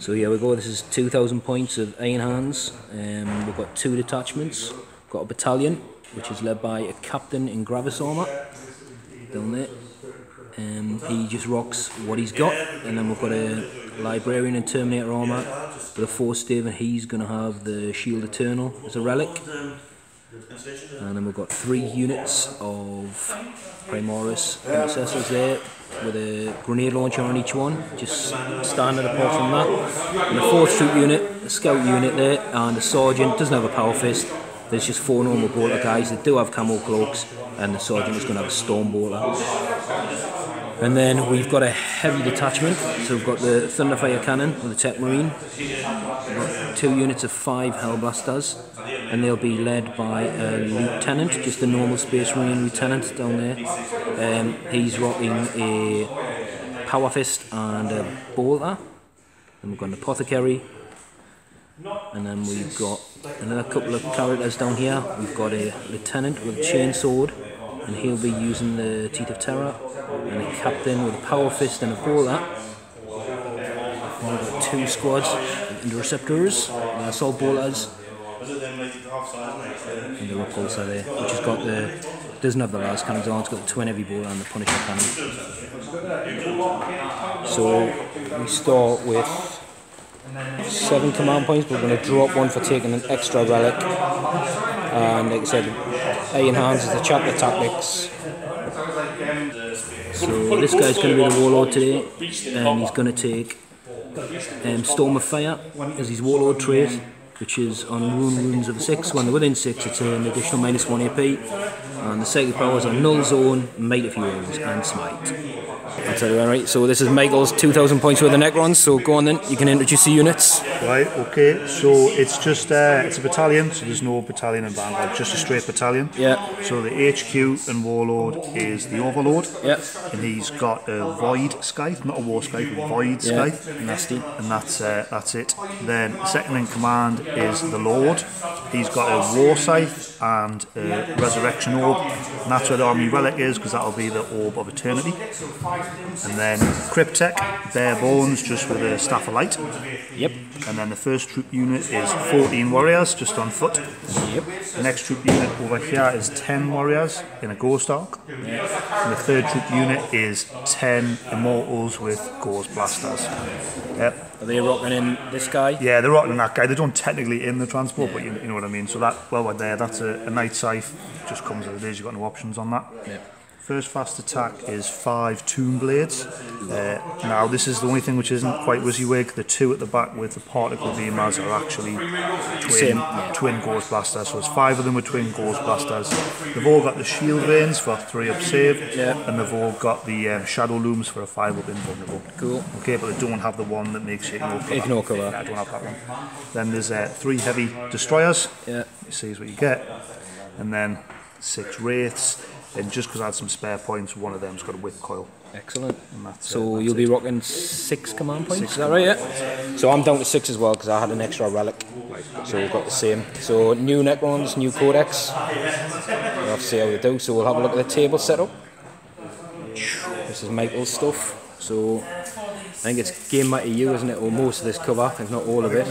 So here we go, this is 2,000 points of Iron Hands. We've got 2 detachments. We've got a battalion, which is led by a captain in Gravis armour, down there. He just rocks what he's got, and then we've got a Librarian in Terminator armour with a 4-stave, and he's going to have the Shield Eternal as a relic. And then we've got 3 units of Primaris Intercessors there, with a grenade launcher on each one, just standard apart from that. And a 4th troop unit, a scout unit there, and a sergeant. Doesn't have a power fist. There's just 4 normal bolter guys that do have camo cloaks, and the sergeant is going to have a storm bolter. And then we've got a heavy detachment, so we've got the Thunderfire cannon with the Tech Marine. We've got 2 units of 5 Hellblasters, and they'll be led by a lieutenant, just a normal Space Marine lieutenant down there. He's rocking a Power Fist and a bolter. Then we've got an Apothecary. And then we've got another couple of characters down here. We've got a lieutenant with a chainsword, and he'll be using the Teeth of Terror, and a captain with a Power Fist and a bolter. And we've got 2 squads of Interceptors, assault bolters, and the repulsor there, which has got the, doesn't have the last cannons on, it's got the twin heavy bolter and the Punisher cannon. So we start with 7 command points, but we're going to drop 1 for taking an extra relic. And like I said, Iron Hands is the chapter tactics. So this guy's going to be the Warlord today, and he's going to take Storm of Fire as his Warlord trait, which is on runes of 6. When they're within 6, it's an additional -1 AP. And the psychic powers are Null Zone, Might of Heroes, and Smite. That's it, right? So this is Michael's 2,000 points worth of Necrons, so go on then, you can introduce the units. Right, okay, so it's just, it's a battalion, so there's no battalion and vanguard, just a straight battalion. Yeah. So the HQ and Warlord is the Overlord. Yeah. And he's got a Void Scythe, not a War Scythe, a Void Scythe. Nasty. And that's it. Then second in command is the Lord. He's got a War Scythe and a Resurrection Orb, and that's where the Army Relic is, because that'll be the Orb of Eternity. And then Cryptek, bare bones, just with a Staff of Light. Yep. And then the first troop unit is 14 warriors, just on foot. Yep. The next troop unit over here is 10 warriors in a Ghost Arc. Yep. And the third troop unit is 10 Immortals with Ghost Blasters. Yep. Are they rocking in this guy? Yeah, they're rocking in that guy. They don't technically in the transport, but you know what I mean. So that, well, we're there. That's a Night Scythe. Just comes as it is. You've got no options on that. Yep. First fast attack is 5 Tomb Blades. Now this is the only thing which isn't quite WYSIWYG. The 2 at the back with the particle beamers are actually twin Ghost Blasters. So it's 5 of them with twin Ghost Blasters. They've all got the shield veins for 3-up save, and they've all got the shadow looms for a 5-up invulnerable. Cool. Okay, but they don't have the one that makes you ignore cover. Ignore cover. Yeah, I don't have that one. Then there's 3 heavy destroyers. Yeah. You see what you get, and then 6 wraiths. And just because I had some spare points, one of them's got a whip coil. Excellent. So you'll be rocking 6 command points, is that right? Yeah. So I'm down to 6 as well because I had an extra relic. So we've got the same. So new Necrons, new Codex. We'll have to see how they do. So we'll have a look at the table setup. This is Michael's stuff. So I think it's game mat EU, isn't it? Or most of this cover, if not all of it.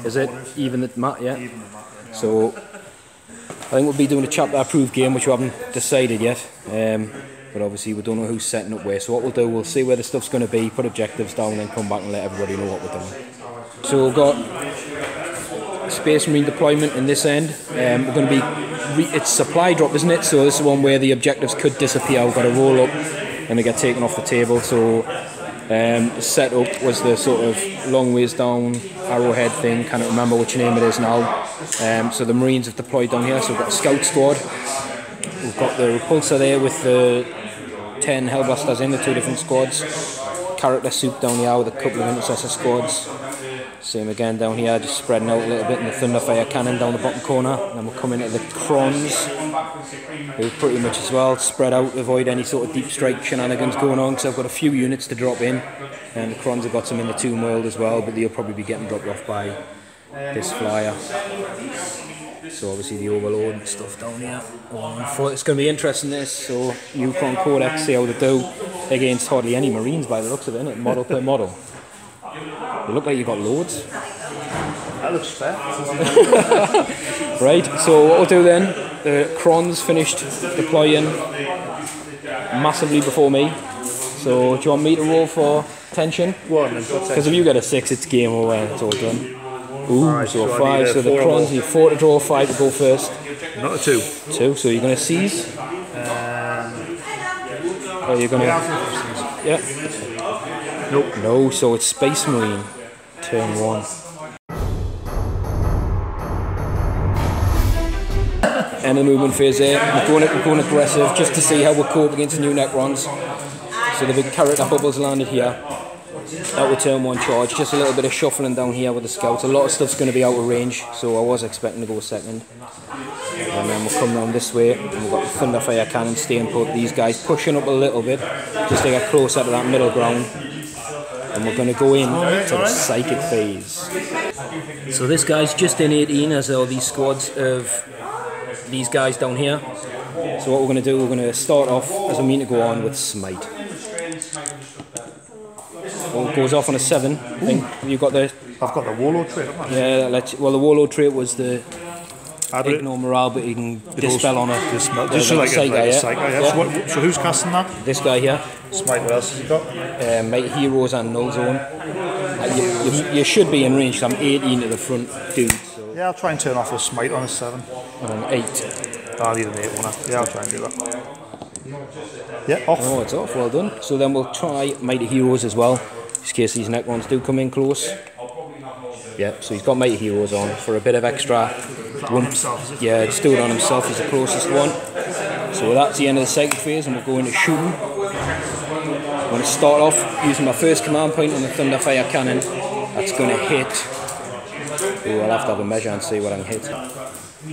Is it even the mat? Yeah. So I think we'll be doing a chapter approved game, which we haven't decided yet, but obviously we don't know who's setting up where. So what we'll do, we'll see where the stuff's going to be, put objectives down, and then come back and let everybody know what we're doing. So we've got Space Marine deployment in this end. We're going to be, it's supply drop, isn't it? So this is one where the objectives could disappear. We've got to roll up and they get taken off the table. So the setup was the sort of long ways down arrowhead thing, can't remember which name it is now. So the Marines have deployed down here, so we've got a scout squad. We've got the repulsor there with the 10 Hellblasters in the 2 different squads. Character soup down here with a couple of intercessor squads. Same again down here, just spreading out a little bit, and the Thunderfire cannon down the bottom corner. And then we'll come into the Crons, who pretty much as well spread out to avoid any sort of deep strike shenanigans going on, because I've got a few units to drop in, and the Crons have got some in the Tomb World as well, but they'll probably be getting dropped off by this flyer. So obviously the Overlord and stuff down here. It's going to be interesting this. So NECRON CODEX, see how they do against hardly any Marines by the looks of it, isn't it? Model per model. You look like you got loads. That looks fair. Right, so what we'll do then, the Crons finished deploying massively before me. So do you want me to roll for tension? Because if you get a 6, it's game over, it's all done. Ooh, right, so 5, so the Crons need 4 to draw, 5 to go first. Not a 2. 2, so you're going to seize? Or you're going to... Yeah. Nope. No, so it's Space Marine, turn 1. End of the movement phase there. We're going aggressive just to see how we'll cope against new Necrons. So the big character bubbles landed here. Out with turn 1 charge. Just a little bit of shuffling down here with the scouts. A lot of stuff's going to be out of range, so I was expecting to go second. And then we'll come round this way, and we've got the Thunderfire Cannon staying put. These guys pushing up a little bit, just to get closer to that middle ground. And we're going to go in to the Psychic phase. So this guy's just in 18, as all these squads of these guys down here. So what we're going to do, we're going to start off, as I mean to go on, with Smite. Well, it goes off on a 7, I think. You've got the... I've got the Warlord trait, haven't I? Yeah, well the Warlord trait was the... Ignore morale, but you can dispel on it. Just like a Psych guy, yeah. So who's casting that? This guy here. Smite, what else has he got? Mighty Heroes and Null Zone. You should be in range, I'm 18 to the front dude. So. Yeah, I'll try and turn off a Smite on a 7. And an 8. I'll need an 8 one. Yeah, I'll try and do that. Yeah, off. Oh, it's off, well done. So then we'll try Mighty Heroes as well, in case these Necrons do come in close. Yeah, so he's got Mighty Heroes on for a bit of extra. On himself, is it? Yeah, just do it on himself, he's the closest one. So that's the end of the second phase, and we'll go into shooting. I'm going to start off using my first command point on the Thunderfire Cannon. That's going to hit. Ooh, I'll have to have a measure and see what I can hit.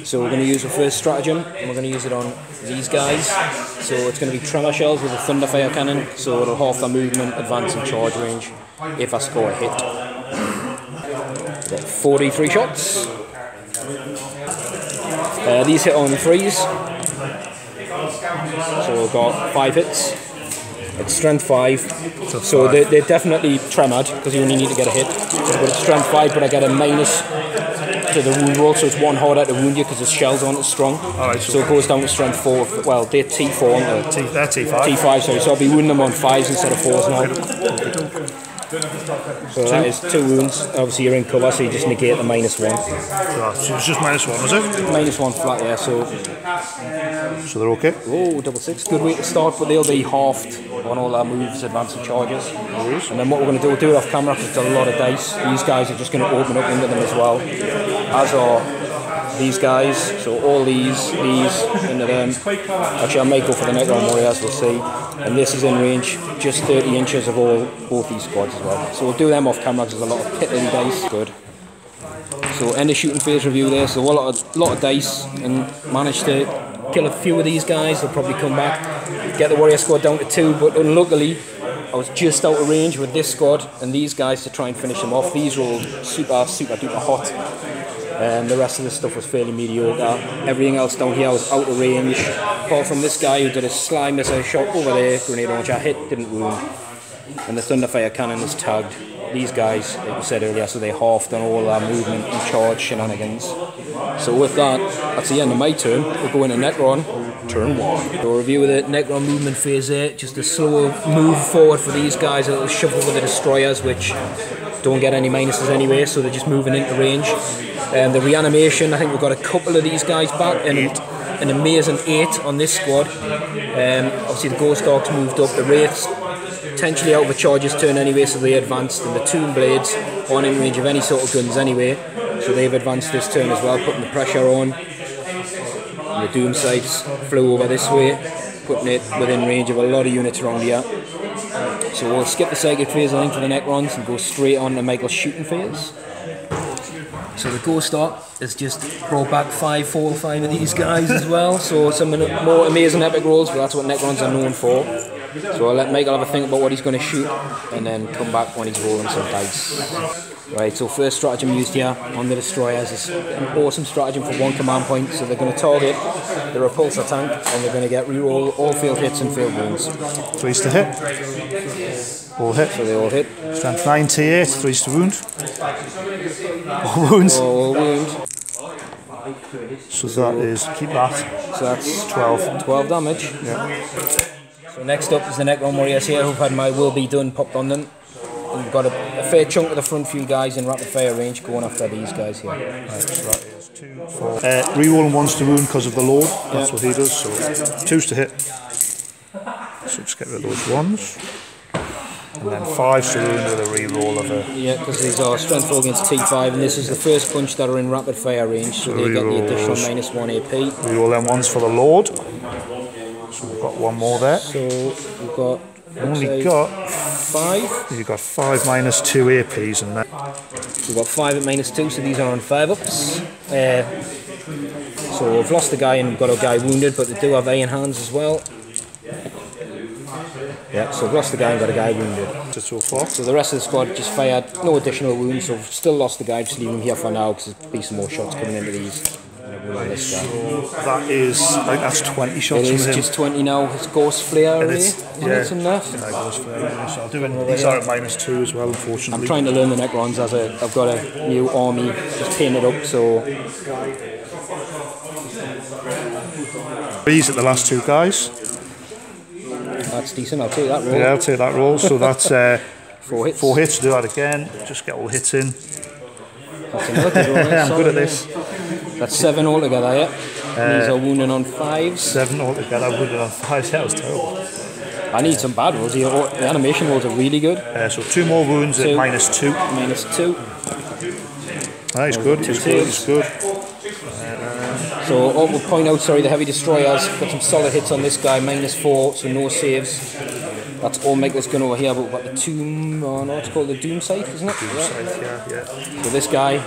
So we're going to use the first stratagem, and we're going to use it on these guys. So it's going to be Tremor Shells with a Thunderfire Cannon, so it'll half their movement, advance and charge range if I score a hit. Got 43 shots. These hit on 3s. So we've got 5 hits. It's strength 5. So they're definitely tremored because you only need to get a hit. But it's strength 5, but I get a minus to the wound roll, so it's 1 harder to wound you because the shells aren't as strong. Right, so it goes down to strength 4. Well, they're T4, aren't they? They're T5. T5, sorry. So I'll be wounding them on 5s instead of 4s now. So that is 2 wounds. Obviously you're in cover, so you just negate the -1. So it's just -1, was it? -1 flat, yeah. So they're okay. Oh, double 6. Good way to start, but they'll be halved on all our moves, advance and charges. And then what we're going to do, we'll do it off camera because it's a lot of dice. These guys are just going to open up into them as well, as are these guys. So all these into them. Actually, I might go for the Necron Warriors, we'll see. And this is in range, just 30 inches of both these squads as well. So we'll do them off camera because there's a lot of piddly dice. Good. So end of shooting phase review there. So a lot of dice, and managed to kill a few of these guys. They'll probably come back, get the Warrior squad down to 2. But unluckily, I was just out of range with this squad and these guys to try and finish them off. These rolled super duper hot. And the rest of the stuff was fairly mediocre. Everything else down here was out of range, apart from this guy who did a sly missile shot over there, grenade launcher hit, didn't wound. And the Thunderfire Cannon is tagged. These guys, like we said earlier, so they halved on all our movement and charge shenanigans. So with that, that's the end of my turn. We'll go into Necron, turn 1. So review of the Necron movement phase there, just a slow move forward for these guys, a little shuffle with the destroyers, which don't get any minuses anyway, so they're just moving into range. The reanimation, I think we've got a couple of these guys back, and an amazing 8 on this squad. Obviously the Ghost Dogs moved up, the Wraiths potentially out of a charge's turn anyway, so they advanced, and the Tomb Blades aren't in range of any sort of guns anyway, so they've advanced this turn as well, putting the pressure on. And the Doom Sights flew over this way, putting it within range of a lot of units around here. So we'll skip the Psychic phase, I think, for the Necrons and go straight on to Michael's shooting phase. So the Ghost Dog has just brought back 4 or 5 of these guys as well, so some more amazing epic rolls, but that's what Necrons are known for. So I'll let Michael have a think about what he's going to shoot, and then come back when he's rolling some dice. Right, so first stratagem used here on the destroyers is an awesome stratagem for 1 command point. So they're going to target the repulsor tank and they're going to get reroll all failed hits and failed wounds. 3s to hit. All hit. So they all hit. Strength 9 T8, 3s to wound. All wounds. All wound. So that is, keep that. So that's 12 damage. Yeah. So next up is the Necron warriors here who've had my will be done popped on them. And we've got a fair chunk of the front few guys in rapid fire range going after these guys here. Right, so that is 2, 4. Rerolling 1s to wound because of the Lord. That's what he does. So 2s to hit. So just get rid of those 1s. And then 5s to wound with a reroll of a... Yeah, because these are strength 4 against T5, and this is the first punch that are in rapid fire range, so they get the additional -1 AP. Reroll them 1s for the Lord. So we've got 1 more there. So we've got... Only got 5. You've got 5 -2 APs and then We've got 5 at -2, so these are on 5-ups. So we've lost a guy and we've got a guy wounded, but they do have iron hands as well. Yeah, so we've lost the guy and got a guy wounded. So the rest of the squad just fired, no additional wounds, so we've still lost the guy, just leave him here for now because there'll be some more shots coming into these. That is, I think that's 20 shots. It is just 20 now. It's Ghost Flare array. Yeah, some left. Yeah, Ghost Flare array. So I'll do it. These are at -2 as well, unfortunately. I'm trying to learn the Necrons as I've got a new army just painted up, so. These are the last 2 guys. That's decent. I'll take that roll. Yeah, I'll take that roll. So that's 4 hits. 4 hits. Do that again. Just get all hits in. That's another good roll. I'm good at this. That's 7 altogether, yeah. These are wounding on 5s. 7 altogether, wounded on 5s. That was terrible. I need some bad rolls. The animation rolls are really good. So 2 more wounds at -2. -2. He's good. He's good. So I would point out, sorry, the heavy destroyers got some solid hits on this guy, -4, so no saves. That's all Michael's gun over here, but we've got the Tomb, oh no, it's called the Doom Scythe, isn't it? Doom Scythe, yeah. So this guy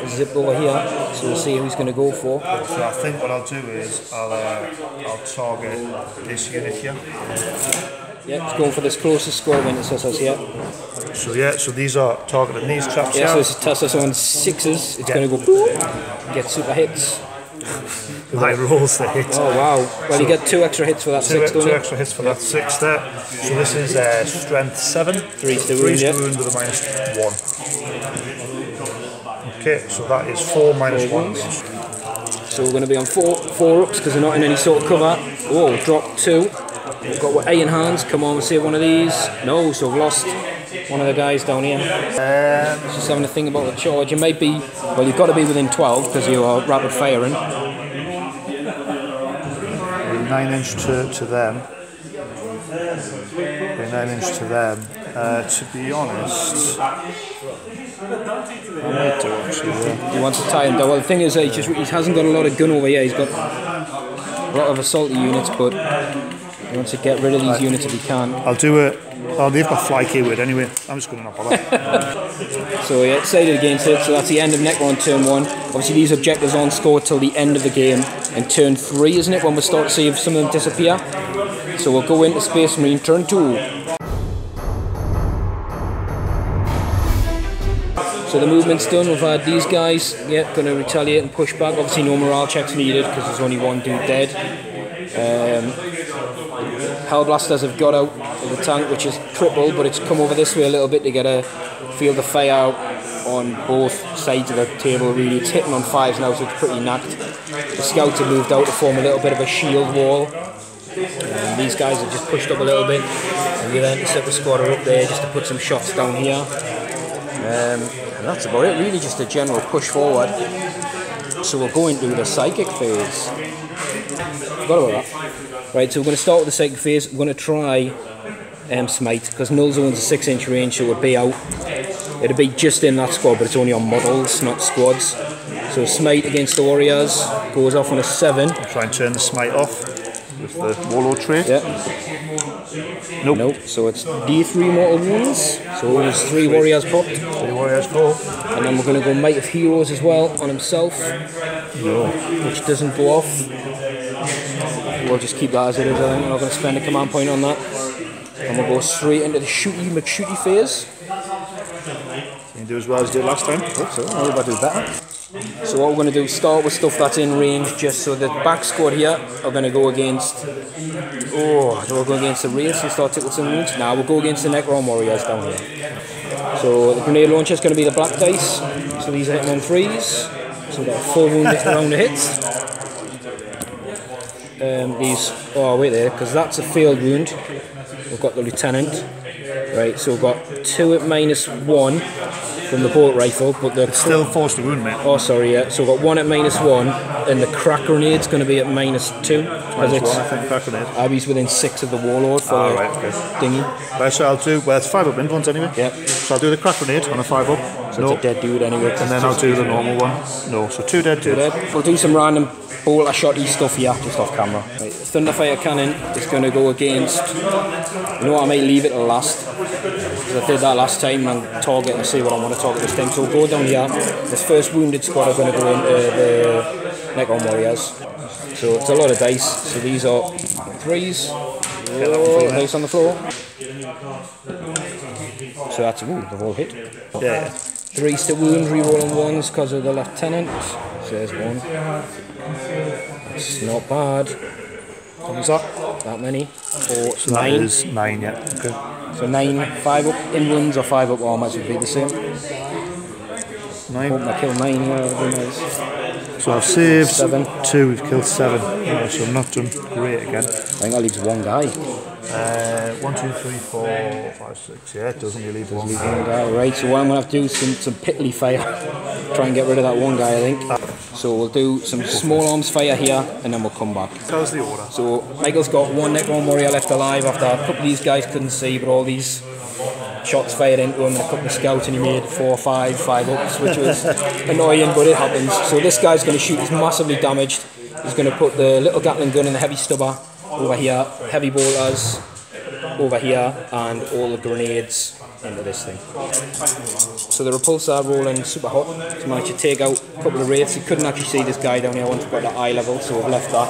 zipped over here, so we'll see who he's going to go for. So I think what I'll do is I'll target this unit here. Yeah, it's going for this closest square when it says us here. So yeah, so these are targeting these chaps here. Yeah, so it's test us on 6s, it's going to go boop, get super hits. High rolls the hit. Oh wow, well you get 2 extra hits for that 6, don't you? 2 extra hits for that 6 there. So this is strength 7. 3 to wound with a -1. Okay, so that is 4 -1 range. So we're going to be on 4 ups because they're not in any sort of cover. Whoa, drop 2. We've got iron hands, come on, we'll save one of these. No, so we've lost one of the guys down here. Just having a think about the charge. You might be, well you've got to be within 12 because you are rapid firing. 9-inch to them. 9-inch to them. To be honest, I might do actually. He wants to tie him down. Well, the thing is, he hasn't got a lot of gun over here. He's got a lot of assaulty units, but he wants to get rid of these units if he can. I'll do it. Oh, they've got fly keyword anyway. I'm just going to not bother. So yeah, decided against it. So that's the end of Necron turn 1. Obviously these objectives aren't scored till the end of the game. And turn 3, isn't it, when we start to see if some of them disappear. So we'll go into Space Marine turn 2. So the movement's done. We've had these guys, yeah, going to retaliate and push back. Obviously no morale checks needed because there's only 1 dude dead. Hellblasters have got out of the tank, which is crippled, but it's come over this way a little bit to get a field of fire out on both sides of the table. Really, it's hitting on 5s now, so it's pretty knacked. The scouts have moved out to form a little bit of a shield wall. These guys have just pushed up a little bit, and the other interceptor squad are up there just to put some shots down here. And that's about it, really, just a general push forward. So we'll go into the psychic phase. Forgot about that. Right, so we're going to start with the psychic phase. We're going to try Smite, because Null Zone's a 6-inch range, so it would be out. It'd be just in that squad, but it's only on models, not squads. So Smite against the Warriors goes off on a 7. Try and turn the Smite off with the Warlord trait. Yeah. Nope. So it's D3 mortal wounds. So there's 3 Warriors popped. 3 Warriors go. And then we're going to go Might of Heroes as well on himself. No. Which doesn't go off. We'll just keep that as it is, I think. We're not going to spend a command point on that. And we'll go straight into the shooty McShooty phase. do as well as you did last time. Hope so. I'll about to do better. So what we're going to do is start with stuff that's in range, just so the back squad here are going to go against... Oh, do we'll go against the Wraiths and start taking some wounds? Now we'll go against the Necron warriors down here. So the grenade launcher is going to be the black dice. So these are hitting on 3s. So we've got 4 wounded around the hits. These... Oh, wait there, because that's a failed wound. We've got the lieutenant. Right, so we've got 2 at -1 from the bolt rifle, but the... It's still forced to wound, mate. Oh, sorry, yeah. So we've got 1 at -1, and the crack grenade's going to be at -2. Because it's... I think crack grenade. Abby's within 6 of the warlord for right, okay. Dingy. Right, so I'll do... Well, it's 5 up influence anyway. Yep. So I'll do the crack grenade on a 5 up. So it's a dead dude anyway. And then I'll do the normal one. No, so 2 dead dudes. We'll do some random bolter shotty stuff here, just off camera. Right, Thunderfire Cannon is going to go against... You know what, I might leave it to last. Because I did that last time and target and see what I want to target this time. So we'll go down here. This first wounded squad are going to go into the Necron warriors. So it's a lot of dice. So these are 3s. Oh, dice on the floor. So that's, ooh, they've all hit. Yeah. 3s to wound, re-rolling 1s because of the lieutenant. So there's 1. It's not bad. What was that? That many. 4, So 9. that is 9, yeah. Okay. So 9, 5 up inlands or 5 up armors would be the same. 9. Hope I kill 9 here, that would be nice. So I've saved 7. 2, we've killed 7. Yeah, so I'm not done great again. I think that leaves 1 guy. 1, 2, 3, 4, 5, 6. Yeah, it doesn't really leave one. Right, so what I'm going to have to do is some pitley fire. Try and get rid of that 1 guy, I think. So we'll do some small arms fire here, and then we'll come back. Tell us the order. So Michael's got 1 Necron warrior left alive after a couple of these guys couldn't see, but all these shots fired into him and a couple of scouts, and he made 4 or 5 ups, which was annoying, but it happens. So this guy's going to shoot, he's massively damaged. He's going to put the little Gatling gun and the heavy stubber over here, heavy bolters over here, and all the grenades into this thing. So the repulsor rolling super hot. So managed to take out a couple of wraiths. You couldn't actually see this guy down here once we got to eye level, so we've left that.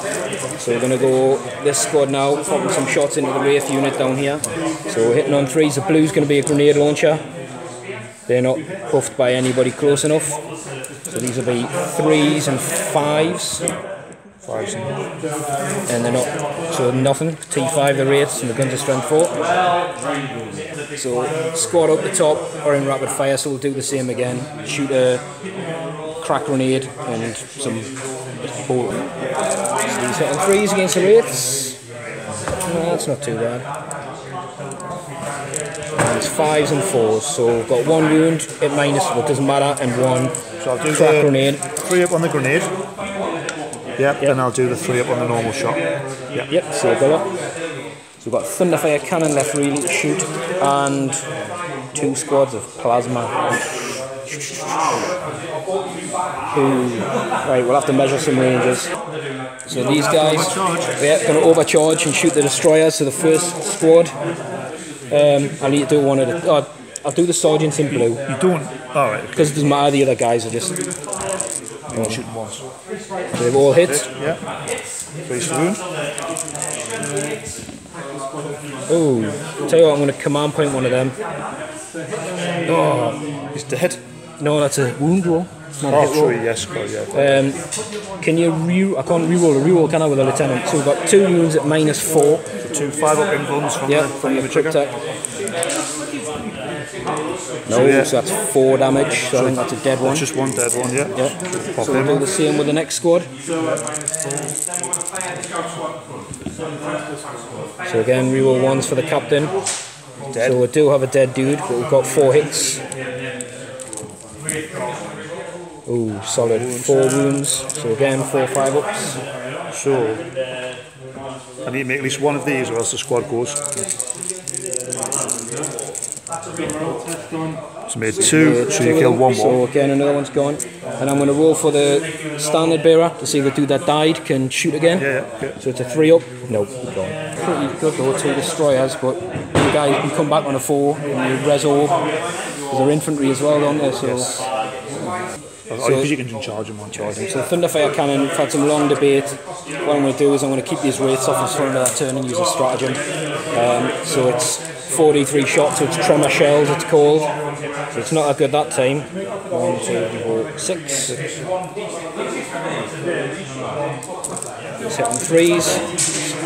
So we're going to go this squad now, popping some shots into the wraith unit down here. So we're hitting on 3s. The blue's going to be a grenade launcher. They're not buffed by anybody close enough. So these will be 3s and 5s. And they're not, so nothing. T5 the wraiths and the guns are strength 4. So squad up the top are in rapid fire, so we'll do the same again. Shoot a crack grenade and some bolt. So these hitting 3s against the wraiths. No, that's not too bad. And it's 5s and 4s, so we've got 1 wound at -, it doesn't matter, and 1 so I'll do crack grenade. 3 up on the grenade. Yep, and I'll do the 3 up on the normal shot. Yep, so go up. So we've got Thunderfire Cannon left really to shoot, and 2 squads of plasma. Ooh. Right, we'll have to measure some ranges. So these guys, yeah, going to overcharge and shoot the destroyers. So the first squad, I'll need to do one of the. I'll do the sergeants in blue. You don't. All right. Because it doesn't matter. The other guys are just. Shooting once. So they've all hit. Yeah. Face the wound. Oh, tell you what, I'm going to command point one of them. Oh, he's dead. No, that's a wound roll. Not a hit roll. Sorry, yes, yeah. Can you I can't reroll, can I, with a lieutenant? So we've got 2 wounds at -4. So 2 5 up influence from the trigger. No, so, yeah. So that's 4 damage, so I think that's a dead one. That's just 1 dead one, yeah. So we'll do the same with the next squad. So again, reroll 1s for the captain. Dead. So we do have a dead dude, but we've got 4 hits. Ooh, solid 4 wounds. So again, 4 or 5 ups. So I need to make at least 1 of these, or else the squad goes. So made 2, so you kill 1 more. So again, another one's gone. And I'm going to roll for the standard bearer to see if the dude that died can shoot again. Yeah. So it's a 3 up. Nope, gone. Pretty good though, 2 destroyers, but the guys can come back on a 4 and you res orb. They're infantry as well, don't they? So, yes. Because you can charge them on charge them. So Thunderfire Cannon, we've had some long debate. What I'm going to do is I'm going to keep these wraiths off in front of that turn and use a stratagem. So it's 43 shots, so it's tremor shells it's called. So it's not that good that time. 1, 2, 4, 6. Let's hit on 3s.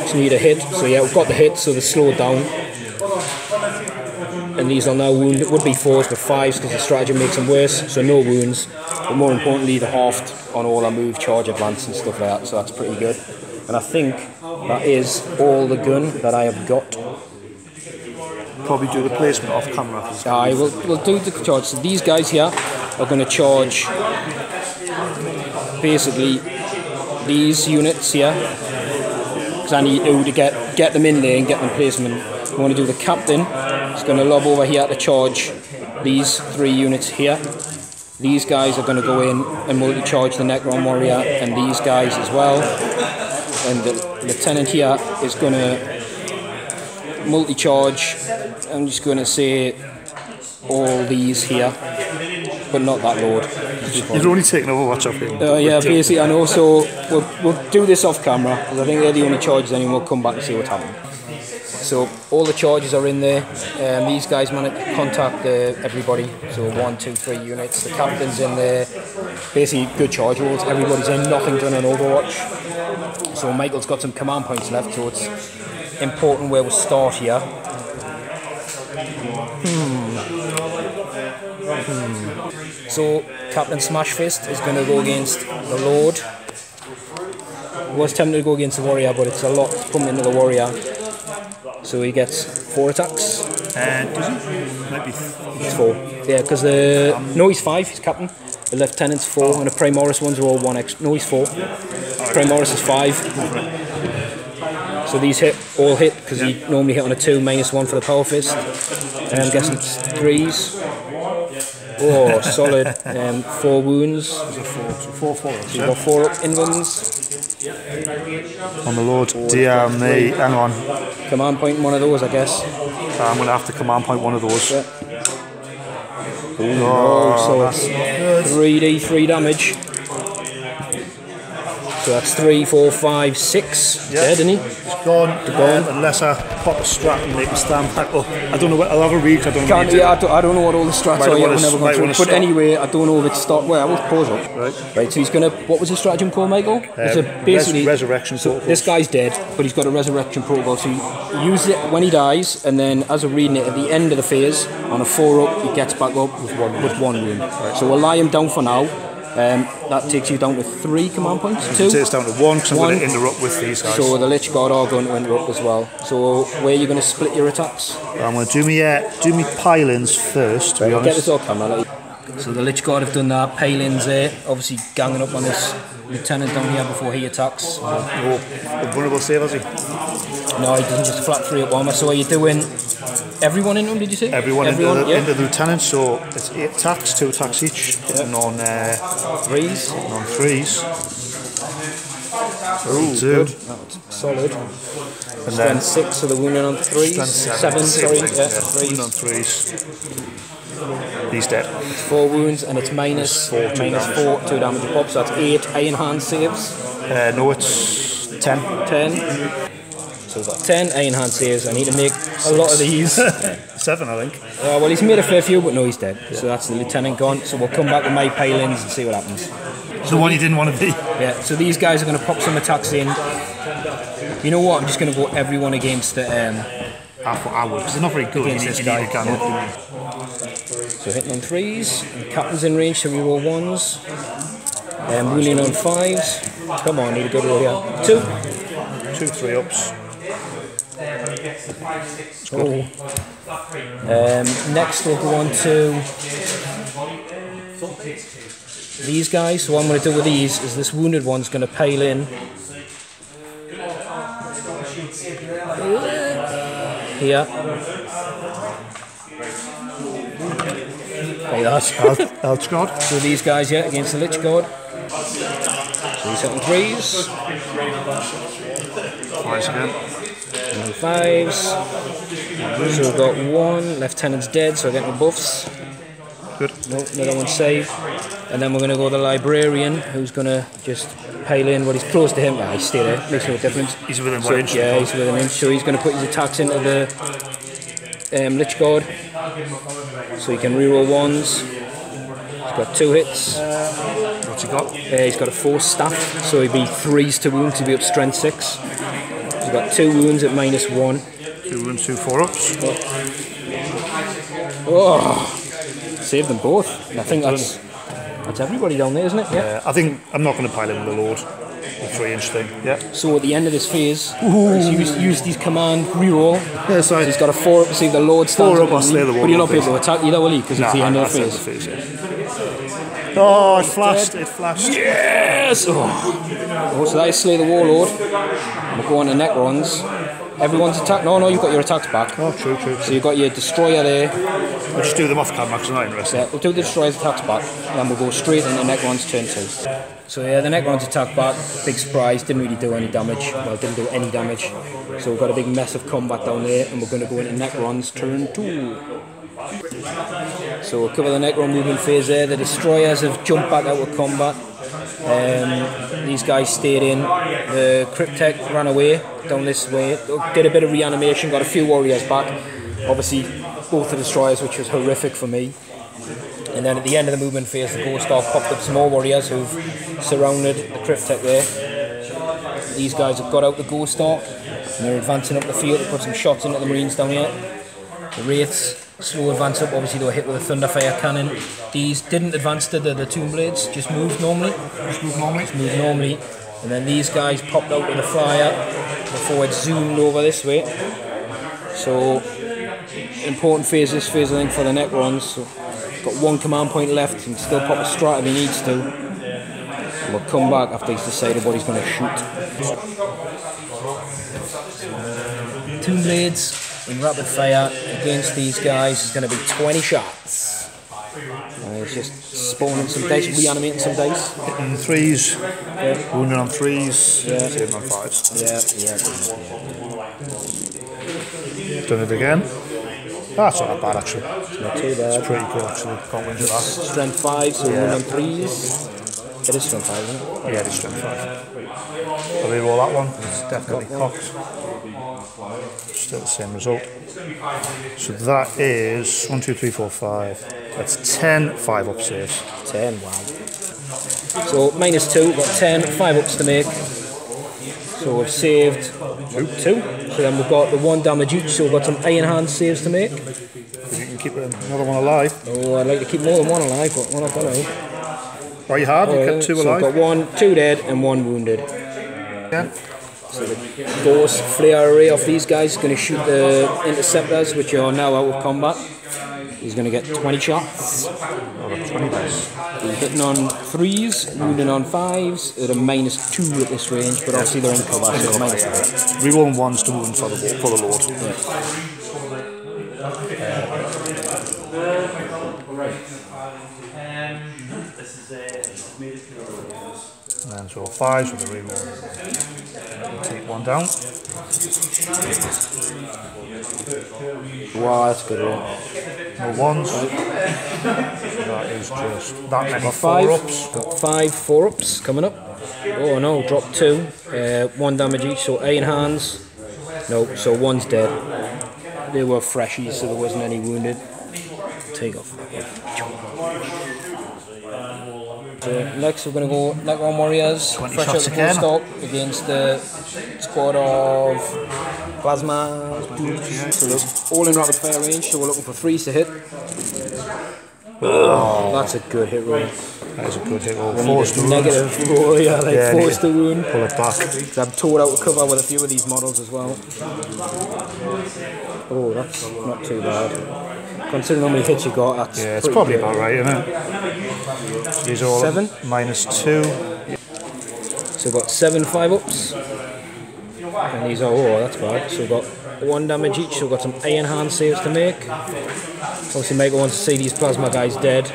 Just need a hit. So yeah, we've got the hit, so they slowed down. And these are now wounded. It would be 4s, but 5s because the stratagem makes them worse. So no wounds. But more importantly, they're halved on all our move, charge, advance, and stuff like that. So that's pretty good. And I think that is all the gun that I have got. Probably do the placement off camera. I will do the charge. So these guys here are going to charge basically these units here, because I need to get them in there and get them placement. I want to do the captain. It's going to lob over here to charge these 3 units here. These guys are going to go in and multi-charge the Necron warrior and these guys as well. And the lieutenant here is going to multi-charge. I'm just going to say all these here, but not that load. You've only taken Overwatch off him. Yeah, basically, and also we'll do this off camera because I think they're the only charges, and we'll come back and see what's happening. So all the charges are in there. These guys managed to contact everybody. So 1, 2, 3 units. The captain's in there. Basically, good charge rolls. Everybody's in. Nothing done on Overwatch. So Michael's got some command points left. So it's important where we'll start here. So Captain Smashfist is going to go against the Lord. I was tempted to go against the Warrior, but it's a lot coming into the Warrior. So he gets 4 attacks. Does he? Might be It's 4. Yeah, because no, he's 5. He's Captain. The Lieutenant's 4, and the Primoris ones are all 1 extra. No, he's 4. Primoris is 5. So these all hit because he normally hit on a 2, -1 for the Power Fist. I'm guessing it's 3s. Oh, solid. 4 wounds. So 4. So you've got 4 up in wounds. On the Lord. Dear me, hang on. Command point one of those, I guess. I'm going to have to command point one of those. Yeah. So it's 3d3 damage. So that's 3, 4, 5, 6. Dead, isn't he? He's gone. Unless I pop a strat and they can stand back up. I don't know what, I'll have a read. I don't know. I don't know what all the strats are yet. Never gone through. But anyway, I don't know if it's start. Well, I will pause up. Right. So he's gonna. What was the stratagem called, Michael? It's basically resurrection. So this guy's dead, but he's got a resurrection protocol. So he uses it when he dies, and then as we're reading it at the end of the phase, on a 4-up, he gets back up with one wound. Right. So we'll lie him down for now. That takes you down to 3 command points. 2. It takes down to 1 because I'm going to interrupt with these guys. So the Lich Guard are going to interrupt as well. So where are you going to split your attacks? I'm going to do me pile-ins first. To be honest. Get this all camera. So the Lich Guard have done that. Pile-ins there, obviously ganging up on this lieutenant down here before he attacks. Vulnerable save, has he? No, he doesn't, just flat 3 up armor. So are you doing everyone in them, did you say? Everyone into the lieutenant, so it's 8 attacks, 2 attacks each. And on 3s. And on 3s. Ooh, 2. Good. That's solid. And then 6, so the wounding on 3s. 7, sorry. Yeah, 3s. On 3s. He's dead. It's 4 wounds and it's -4, -4, 2 damage a pop, so that's 8 iron hand saves. No, it's 10. 10. So we've got 10 iron hand saves. I need to make a lot of these. 7, I think. Well, he's made a fair few, but no, he's dead. So that's the lieutenant gone. So we'll come back with my pile-ins and see what happens. The one you didn't want to be. Yeah, so these guys are going to pop some attacks in. You know what? I'm just going to go everyone against the... I would, because they're not very good. Against this guy. So hitting on 3s. Captain's in range, so we roll 1s. Wheeling on 5s. Come on, need a good roll here. 2. 2 3-ups. Oh. Next we'll go on to these guys. So what I'm going to do with these is this wounded one's going to pile in here. Like that. So these guys here against the Lich Guard. So he's hitting 3s. 5s again. 5s. So we've got 1. Lieutenant's dead, so I get my buffs. Good. No, another one saved. And then we're going to go the Librarian, who's going to just pile in what he's close to him. Ah, he's still there, makes no difference. He's within 1 inch. Yeah, he's within an inch, so he's going to put his attacks into the Lich Guard, so he can reroll ones. He's got 2 hits. What's he got? He's got a 4 staff, so he'd be 3s to wounds, he'd be up strength 6. He's got 2 wounds at -1. 2 wounds, 2 4-ups. Oh, saved them both. I think that's everybody down there, isn't it? Yeah. I think I'm not going to pile in the Lord. The 3-inch thing. Yeah. So at the end of this phase, he's used his command reroll. Yeah, so he's got a 4-up to see the Lord stands 4-up, I'll slay the wall. But you're not able to attack either, will he? Because it's the end of the phase. Oh, it flashed. It flashed. Yes! Oh, so that is Slay the Warlord. We're going to Necrons. Everyone's attack. No, you've got your attacks back. Oh, true. So you've got your Destroyer there. We'll just do them off camera because I'm not interested. Yeah, we'll do the Destroyer's attacks back, and then we'll go straight into Necrons turn 2. So yeah, the Necrons attack back. Big surprise. Didn't really do any damage. Well, didn't do any damage. So we've got a big mess of combat down there, and we're going to go into Necrons turn 2. So we'll cover the Necron movement phase there. The Destroyers have jumped back out of combat. These guys stayed in. The Cryptek ran away down this way. Did a bit of reanimation, got a few warriors back. Obviously, both the Destroyers, which was horrific for me. And then at the end of the movement phase, the Ghost Ark popped up some more warriors who've surrounded the Cryptek there. These guys have got out the Ghost Ark and they're advancing up the field to put some shots into the Marines down here. The Wraiths slow advance up, obviously they were hit with a Thunderfire cannon. These didn't advance to the Tomb Blades, just moved normally. And then these guys popped out with a flyer before it zoomed over this way. So, important phase, this phase I think for the Necrons. So, got 1 command point left, he can still pop a strat if he needs to. And we'll come back after he's decided what he's going to shoot. Tomb Blades in rapid fire against these guys is going to be 20 shots. And he's just spawning some dice, reanimating some dice. Hitting 3s, wounding on 3s, saving on 5s. Yeah. Done it again. That's not that bad actually. It's not too bad. It's pretty cool actually. Can't win for that. Strength 5, so wound on 3s. It is strength 5, isn't it? Yeah, it is strength 5. I'll reroll that one. It's definitely cocked. Still the same result. So that is 1, 2, 3, 4, 5. That's 10 5-up saves. 10, wow. So -2, we've got 10 5-ups to make. So we've saved 2. So then we've got the 1 damage each, so we've got some Iron Hand saves to make. If you can keep another one alive. Oh, I'd like to keep more than 1 alive, but we're not going to. Oh, you had? You kept 2 alive? So we've got 2 dead and 1 wounded. Yeah. So the Ghost Flare array of these guys is going to shoot the Interceptors, which are now out of combat. He's going to get 20 shots. Oh, 20 dice. He's hitting on 3s, wounding on 5s at a -2 at this range, but obviously they're in cover, so -2. Rerolling 1s to wound for the Lord. Yeah. And then so 5s with a reroll. Take 1 down. Wow, that's good. Right? No 1s. That is just that many 4-ups. Got 5 4-ups coming up. Oh no, drop 2. 1 damage each, so Iron Hands. No, so 1's dead. They were freshies, so there wasn't any wounded. Take off. So next we're going to go Necron Warriors, fresh out the Ghost Ark against the squad of Plasma. So they're all in rapid fire range, so we're looking for 3s to hit. Oh, that's a good hit roll. That is a good hit roll. Forced to wound. Negative roll, yeah, like forced to wound. Pull it back. I've tore out the cover with a few of these models as well. Oh, that's not too bad. Considering how many hits you got, that's it's probably about right, isn't it? These are all 7? -2. So we've got 7 5-ups. And these are, oh, that's bad. So we've got 1 damage each, so we've got some Iron Hand saves to make. Obviously, Michael wants to see these Plasma guys dead.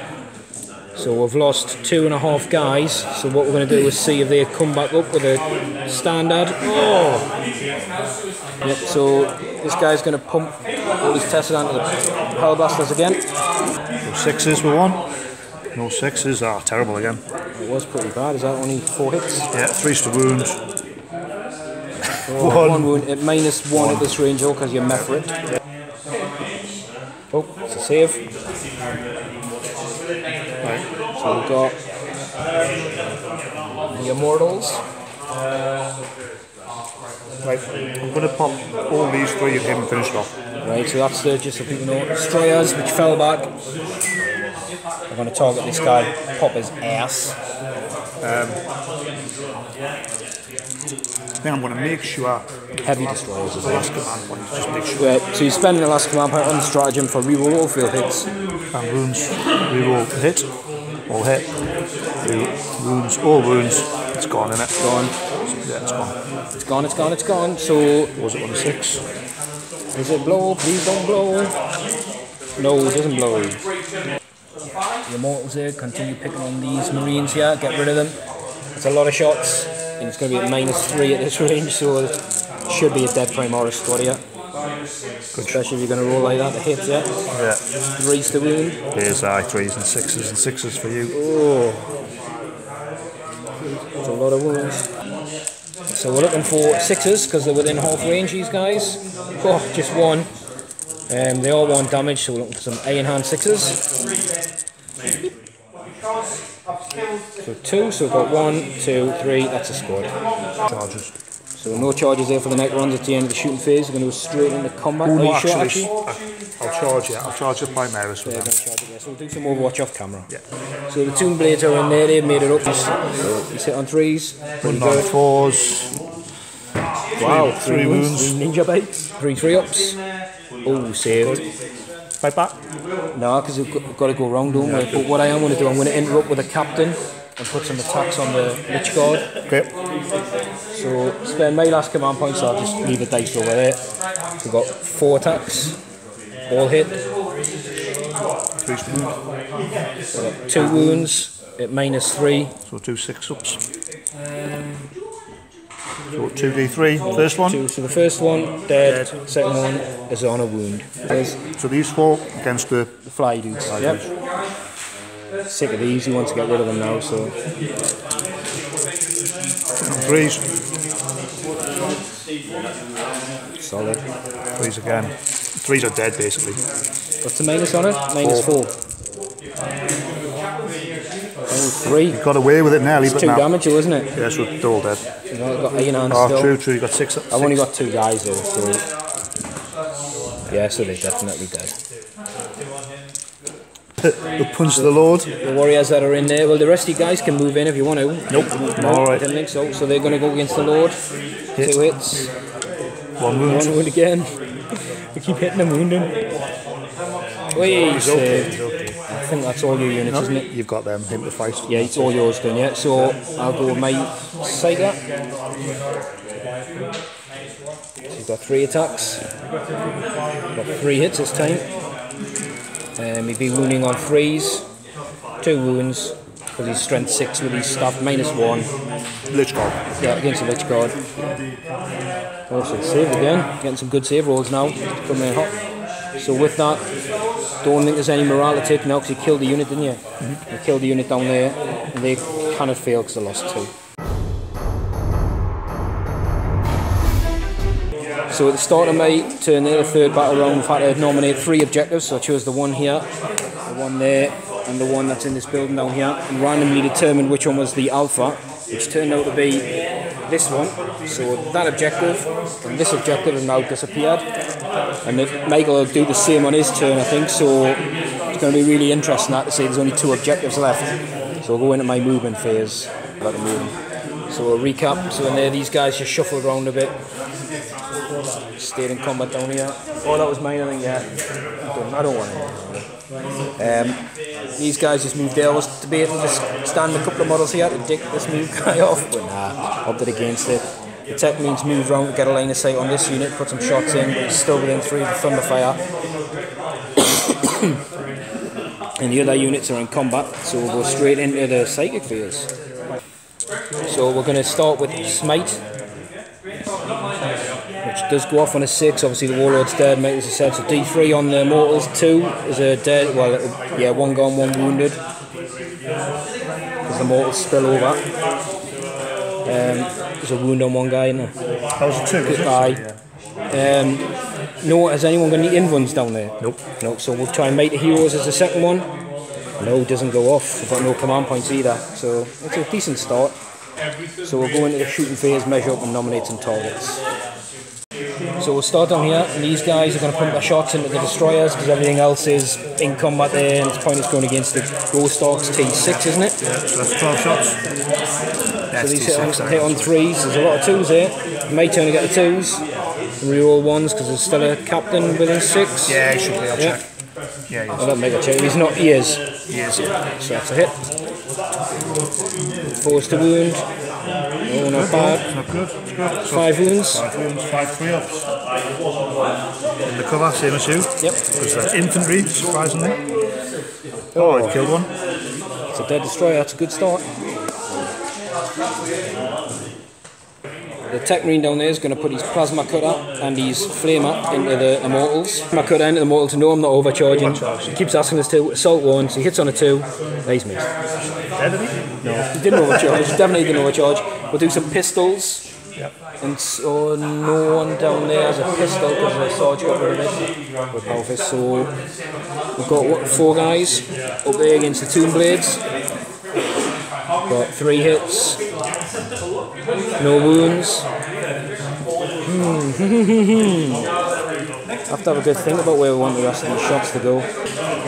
So we've lost 2.5 guys. So what we're going to do is see if they come back up with a standard. Oh! Yep, so this guy's going to pump all his Tesla into the Power Blasters again. No 6s we won. No 6s. Ah, terrible again. It was pretty bad. Is that only 4 hits? Yeah, 3s to wound. Oh, 1 wound at -1 at this range, because you're Mefrit. Oh, it's a save. Right, so we've got the Immortals. Right, I'm going to pop all these three of him and finish it off. Right, so that's just so people know. Destroyers, which fell back. I'm going to target this guy, pop his ass. I think I'm going to make sure Heavy destroyers as the well. last command point, just make sure. Right, so you're spending the last command point on the stratagem for reroll all field hits. And wounds, reroll hit, all hit, wounds, all wounds, it's gone in it. Gone. Yeah, it's gone. It's gone, it's gone, it's gone. So, Was it on the 6? does it blow? Please don't blow. No, it doesn't blow. The Immortals here, continue picking on these Marines here, get rid of them. It's a lot of shots, and it's going to be at -3 at this range, so it should be a dead Primaris squad here. Especially if you're going to roll like that to hit, yeah? Yeah. 3's to wound. Here's 3s and 6s for you. Oh. That's a lot of wounds. So we're looking for 6s, because they're within half range, these guys. Oh, just one. They all 1 damage, so we're looking for some A-enhanced 6s. So 2, so we've got 1, 2, 3, that's a squad. Charges. So no charges there for the Necrons at the end of the shooting phase. We're going to go straight into combat. Oh, Are no, you sure, actually, I'll charge you. I'll charge the Primaris with Yeah, them. charge it there. So we'll do some Overwatch off camera. Yeah. So the Tomb Blades are in there, they've made it up. So you sit on 3s. 1 on 4s. Wow, 3 wounds. 3 ninja bites. 3 3-ups. Oh, saved. Fight back. No, because we've got to go round, don't we? But what I am going to do, I'm going to interrupt with a captain and put some attacks on the Lich Guard. Okay. So spend my last command point, so I'll just leave the dice over there. We've got 4 attacks, all hit. 2 wounds at -3. So 2 6-ups. So 2d3, first one. 2. So the first one, dead. Second one is on a wound. So these fall against the The fly dudes. Yep. Sick of these, you want to get rid of them now, so. 3s. Solid. 3s again. 3s are dead basically. What's the minus on it? -4. Oh, 3. You got away with it nearly, It's but 2 now. damage, though, isn't it? Yeah, so they're all dead. You know, I've got 8 hands Oh, still. true. You got 6. I've only got 2 guys though, so. Yeah, so they're definitely dead. The punch of the Lord. The warriors that are in there, well, the rest of you guys can move in if you want to. Nope. No, All right. I didn't think so. So they're going to go against the Lord. Hit. 2 hits. 1 wound. 1 wound again. We keep hitting and wounding. Wait, He's okay. He's okay. I think that's all your units, isn't it? You've got them. Him to fight. Yeah, it's all yours done, yeah. So I'll go with my Psyker. So you've got 3 attacks. Got 3 hits this time. He'd be wounding on 3s. 2 wounds. Because he's strength 6 with his staff, -1. Lich Guard. Yeah, against the Lich Guard. Also saved again. Getting some good save rolls now. Coming in hot. So with that, don't think there's any morale to take now because you killed the unit, didn't you? You killed the unit down there, and they kind of failed because they lost 2. So at the start of my turn there, the 3rd battle round, we've had to nominate 3 objectives. So I chose the one here, the one there, and the one that's in this building down here, and randomly determined which one was the alpha, which turned out to be this one. So that objective and this objective have now disappeared, and Michael will do the same on his turn, I think. So it's going to be really interesting that to see there's only 2 objectives left. So we'll go into my movement phase. About to move. So a recap. So in there, these guys just shuffled around a bit. Stayed in combat down here. Oh, that was mine, I think. Yeah. I don't want it. These guys just moved there. I was debating to stand a couple of models here to dick this move guy off, but nah, opted against it. The tech means move round to get a line of sight on this unit, put some shots in, but he's still within 3 of the Thunderfire. And the other units are in combat, so we'll go straight into the psychic phase. So we're going to start with Smite, which does go off on a 6. Obviously the Warlord's dead, mate, as I said. So D3 on the Mortals, 2 is a dead, well, yeah, 1 gone, 1 wounded. Because the Mortals spill over. There's a wound on one guy, isn't there? That was a 2, wasn't it? Aye. No, has anyone got any inruns down there? Nope. No, so we'll try and make the heroes as the second one. No, doesn't go off. We've got no command points either, so it's a decent start. So we'll go into the shooting phase, measure up and nominate some targets. So we'll start down here, and these guys are going to pump their shots into the destroyers because everything else is in combat there, and it's pointless going against the Ghost Arcs T6, isn't it? Yeah, so that's 12 shots. So these hit on 3s, there's a lot of 2s here. My turn to get the 2s. Reroll 1s because there's still a captain within 6. Yeah, he should be, I'll check. Yeah, he is. I don't make a check, he's not, he is. He is, yeah. So that's a hit. Force to wound. Oh, not bad. It's not good. It's good. 5 wounds. 5 wounds, 5 3-ups. In the cover, same as you. Yep. Because they're infantry, surprisingly. Oh, I killed one. It's a dead destroyer, that's a good start. The Tech Marine down there is going to put his Plasma Cutter and his Flamer into the Immortals. Plasma Cutter into the Immortals to know I'm not overcharging. He keeps asking us to. Assault 1, so he hits on a 2. He's missed. Dead, did he? No, he didn't overcharge. Definitely didn't overcharge. We'll do some pistols. Yep. And so no one down there has a pistol because the Sarge got rid of it. We're powerful. So we've got what, 4 guys up there against the Tomb Blades. Got 3 hits. No wounds. Have to have a good think about where we want the rest of these shots to go.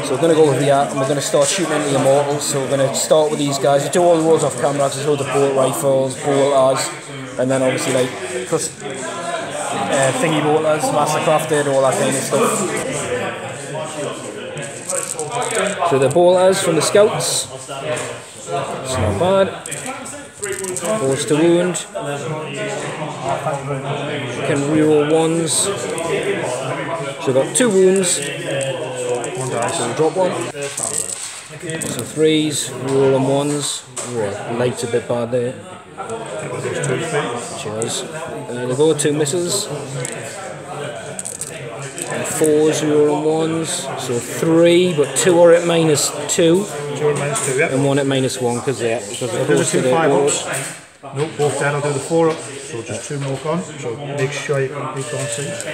So we're going to go with the art and we're going to start shooting into the Immortals. So we're going to start with these guys. We do all the rolls off camera because there's loads of bolt rifles, bolters, and then obviously like thingy bolters, mastercrafted, all that kind of stuff. So the bolters from the scouts. It's not bad. Force to wound. Can reroll 1s. So we've got 2 wounds. 1 die, so we'll drop 1. So 3s, reroll on 1s. Oh, light's a bit bad there. Cheers. There go, 2 misses. And 4s, reroll on 1s. So 3, but 2 are at -2. 2 at -2, yeah. And 1 at -1 because they're close to the 5-ups. Nope, both dead. I'll do the 4-up. So just 2 more gone. So make sure you can beat on 6.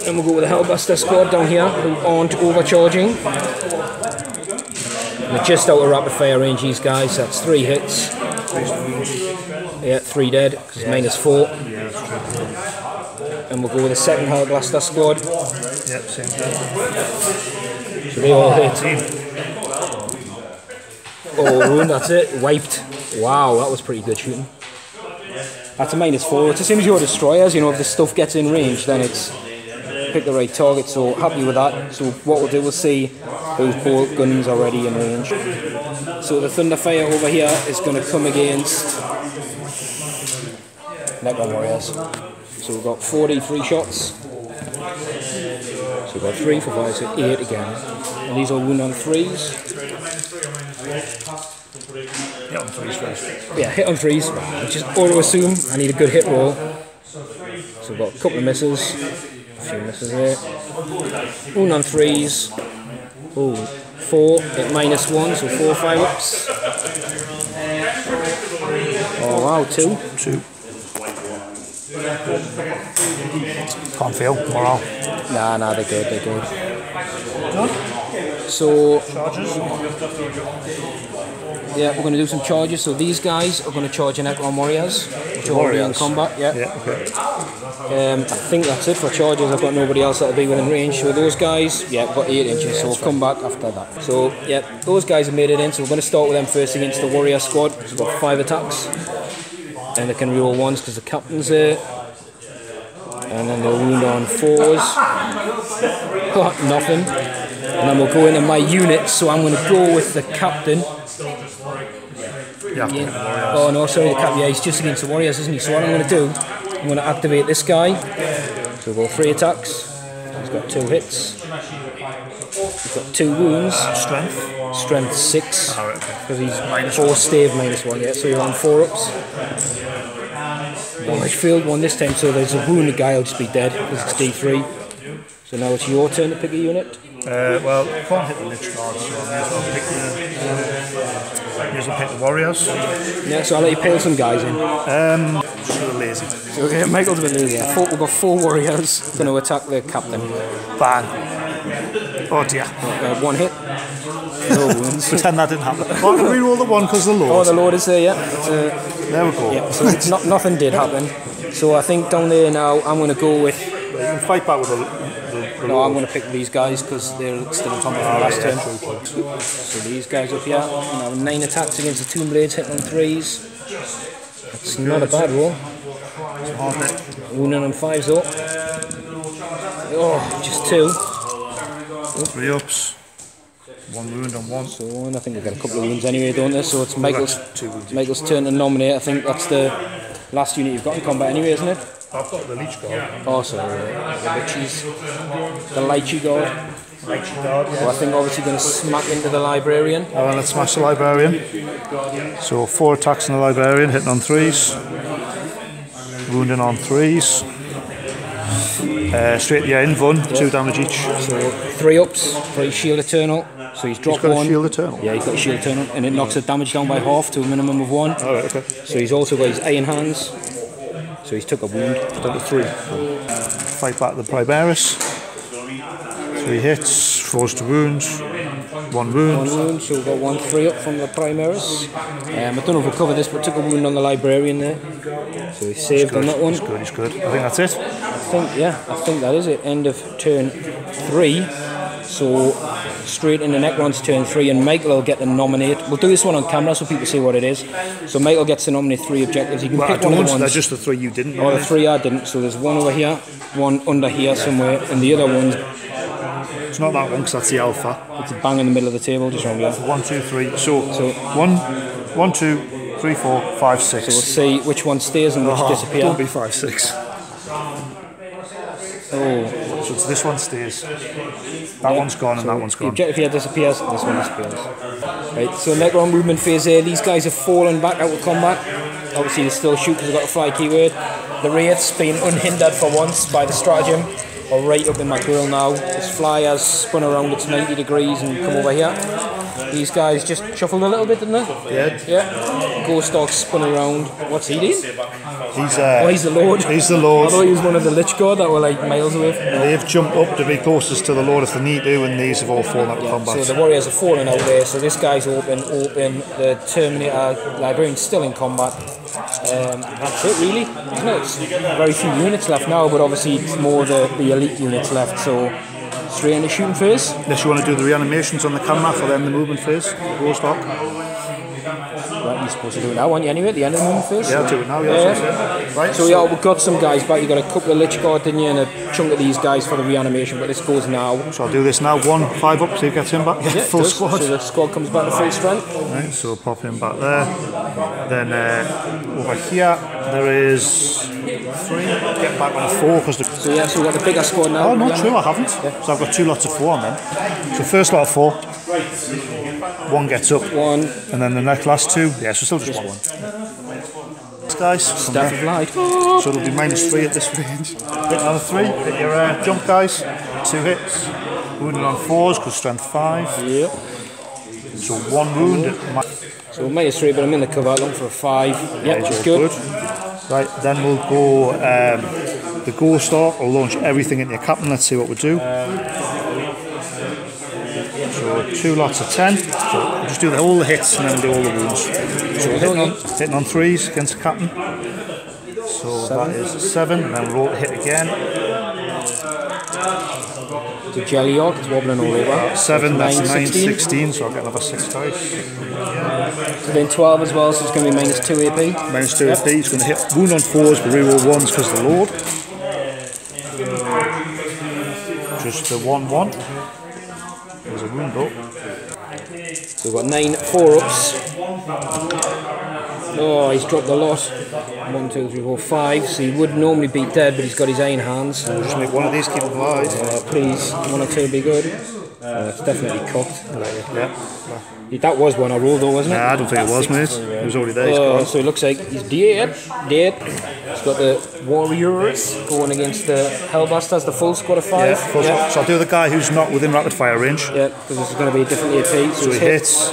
And we'll go with the Hellbuster squad down here who aren't overcharging. They're just out of rapid fire range, these guys. That's 3 hits. Yeah, 3 dead because -4. Yeah, that's true. And we'll go with the second Hellbuster squad. Yep, same thing. So they all hit. Oh, that's it. Wiped. Wow, that was pretty good shooting. That's a -4. It's the same as your destroyers, you know, if the stuff gets in range, then it's pick the right target, so happy with that. So what we'll do, we'll see those bolt guns already in range. So the Thunderfire over here is going to come against Necron Warriors. So we've got 43 shots. So we've got 3, 4, 5, 6, 8 again. And these are wound on 3s. Hit on 3s first. Yeah, hit on 3s. Just auto assume I need a good hit roll. So we've got a couple of misses. A few misses there. Wound on 3s. Oh, 4 at -1, so 4 5-ups. Oh wow, 2. 2. Can't feel morale. Nah, they're good, they're good. So, Charges? yeah, we're going to do some charges. So these guys are going to charge in Necron Warriors, which are already in combat. Yeah. Okay. I think that's it for charges. I've got nobody else that'll be within range. So those guys, yeah, we've got 8 inches, so we'll come back after that. So, yeah, those guys have made it in. So we're going to start with them first against the Warrior squad. So we've got 5 attacks. And they can reroll 1s because the captain's there. And then they'll wound on 4s. Got nothing. And then we'll go into my unit, so I'm going to go with the captain. Yeah. Oh no, sorry, the captain, yeah, he's just against the Warriors, isn't he? So what I'm going to do, I'm going to activate this guy. So we'll go 3 attacks. He's got 2 hits. He's got 2 wounds. Strength 6. Because he's -4 stave -1, yeah, so you're on 4-ups. Oh, I failed 1 this time, so there's a wounded guy, I'll just be dead, because it's D3. So now it's your turn to pick a unit. Well, I can't hit the lich guard, so I may as well pick the Usually pick the warriors. Yeah, so I'll let you pile some guys in. Just a little lazy. So okay, Michael's a bit lazy. We've got 4 warriors going to attack the captain. Bang. Oh dear. One hit. No wounds. Pretend that didn't happen. Oh, I can reroll the one because the Lord. Oh, the Lord is there, yeah. There we go. Yeah, so it's nothing did happen. So I think down there now, I'm going to go with... You can fight back with the No, I'm going to pick these guys because they're still on top of the last turn. So these guys up here, 9 attacks against the Tomb Blades, hitting on 3s. That's not a bad roll. Wounding on 5s though. Oh, just 2. 3 ups. 1 wound on 1. So I think we've got a couple of wounds anyway, don't they? So it's Michael's turn to nominate. I think that's the last unit you've got in combat anyway, isn't it? I've got the Leech Guard. Oh, sorry, the Lichies. The Lychee Guard. Well, I think obviously going to smack into the Librarian. Oh, let's smash the Librarian. So 4 attacks on the Librarian, hitting on 3s. Wounding on 3s. Straight to the end, 2 damage each. So 3 ups for his Shield Eternal. So he's dropped got 1. a Shield Eternal? Yeah, he's got a Shield Eternal, and it knocks the damage down by half to a minimum of 1. Alright, okay. So he's also got his Iron Hands. So he's took a wound. Down to 3. Fight back the Primaris. 3 hits, forced to wound. 1 wound. 1 wound, so we've got 1 3 up from the Primaris. I don't know if we'll cover this, but took a wound on the Librarian there. So he saved on that one. He's good, he's good. I think that's it. I think that is it. End of turn 3. So straight into Necron's turn 3, and Michael will get to nominate. We'll do this one on camera so people see what it is. So Michael gets to nominate 3 objectives. You can pick one of the ones. They're just the 3 you didn't. Oh, the 3 I didn't. So there's 1 over here, 1 under here somewhere, and the other one's... It's not that one because that's the alpha. It's a bang in the middle of the table, just around here. 1, 2, 3. So 1, 2, 3, 4, 5, 6. So we'll see which one stays and which disappears. Don't be 5, 6. Oh. So it's this one stays. That one's gone and that one's gone. The objective here disappears, this one disappears. Right, so Necron movement phase here. These guys have fallen back out of combat. Obviously they still shoot because they've got a fly keyword. The Wraith's been unhindered for once by the stratagem. Or right up in my grill now. This fly has spun around its 90 degrees and come over here. These guys just shuffled a little bit, didn't they? Yeah. Ghost Dog spun around. What's he doing? He's the Lord. He's the Lord. I thought he was one of the Lich Guard that were like miles away from him. They've jumped up to be closest to the Lord if they need to, and these have all fallen out of combat. So the warriors are falling out there, so this guy's open. The Terminator Librarian's still in combat. That's it really, isn't it? It's very few units left now, but obviously it's more the elite units left, so straight into shooting phase. Unless you want to do the reanimations on the camera for them, the movement phase, Ghost Dog. Right, you're supposed to do it now, aren't you, anyway, at the end of the movement phase? Yeah, I'll do it now, yeah. Right, so yeah, we've got some guys back. You got a couple of Lich Guard, didn't you, and a chunk of these guys for the reanimation, but this goes now. So I'll do this now, 1, 5 up, so he gets him back. Yeah, full squad. So the squad comes back to full strength. Right, so pop him back there. Then over here, there is 3. Get back on a 4. Cause so yeah, so we've got the bigger squad now. Oh, not true, I haven't. Yeah. So I've got 2 lots of 4 on them. So first lot of 4. 1 gets up. 1. And then the next last 2. Yeah, so still just 1. Guys, Staff of Light. So it'll be -3 at this range. Hit another 3. Hit your jump, guys. 2 hits. Wounded on 4s because strength 5. Yep. So 1 wound. So -3, but I'm in the cover. Looking for a 5. Yeah, which is good. Right, then we'll go. The Ghost Stalk will launch everything into your captain. Let's see what we do. So 2 lots of 10. So we'll just do all the hits and then do all the wounds. So we're hitting on 3s against the captain. So 7. That is 7. And then roll to hit again. The Jelly York is wobbling all over. 7, that's 9, 16. So I'll get another 6 dice. So then 12 as well, so it's going to be -2 AP. -2 AP. He's going to hit wound on 4s, but reroll 1s because of the Lord. Just the 1-1. There's a wound up. So we've got 9 4-ups. Oh, he's dropped a lot. 1, 2, 3, 4, 5. So he would normally be dead, but he's got his iron hands. We'll just make one of these keep him alive. Please, 1 or 2 would be good. It's definitely cooked. Yeah. That was one I rolled though, wasn't it? Nah, I don't think it was, mate. It was already there. So it looks like he's dead. He's got the Warriors going against the Hellbusters, the full squad of 5. Yeah, full squad. So I'll do the guy who's not within rapid fire range. Yeah, because this is going to be a different AP. So he hits.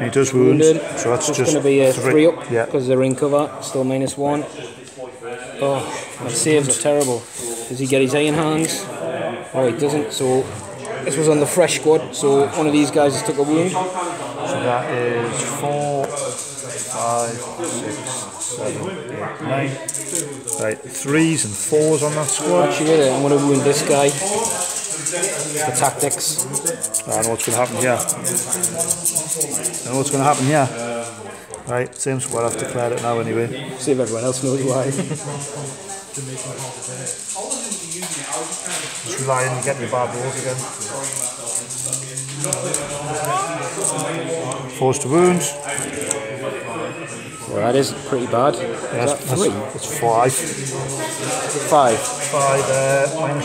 He does wound. Wounded. So that's just going to be a 3 up yeah. because they're in cover. Still -1. Oh, my saves are terrible. Does he get his iron hands? Oh, he doesn't. So this was on the fresh squad. So one of these guys has took a wound. So that is 4, 5, 6, 7, 8, 9. Right, 3s and 4s on that squad. Actually, I'm going to wound this guy. The tactics. I know what's going to happen here. I know what's going to happen here. Right, same squad, I've declared it now anyway. See if everyone else knows why. Just rely on you getting your bad rolls again. Forced to wound. Well, that is pretty bad. Yeah, Is that 3? It's 5. 5. 5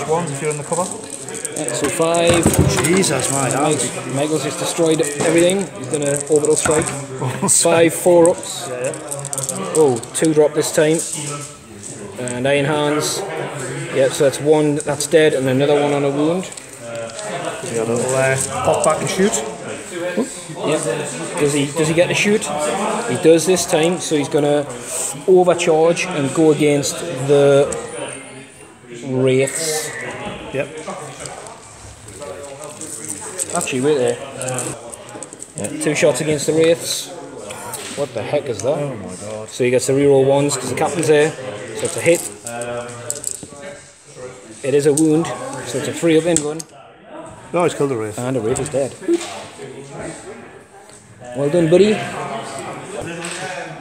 -1 if you're in the cover. Yeah, so 5. Jesus, my hands. Michael's just destroyed everything. He's done an orbital strike. 5 4-ups. Yeah. Oh, 2 drop this time. And iron hands. Yeah, so that's 1 that's dead, and another 1 on a wound. Yeah, a little pop back and shoot. Yeah. Does he get to shoot? He does this time, so he's gonna overcharge and go against the wraiths. Yep. Actually, wait there. Yeah, 2 shots against the wraiths. What the heck is that? Oh my god. So he gets to reroll 1s because the captain's there. So it's a hit. It is a wound, so it's a 3-up in gun. No, he's killed the wraith. And the wraith is dead. Well done, buddy.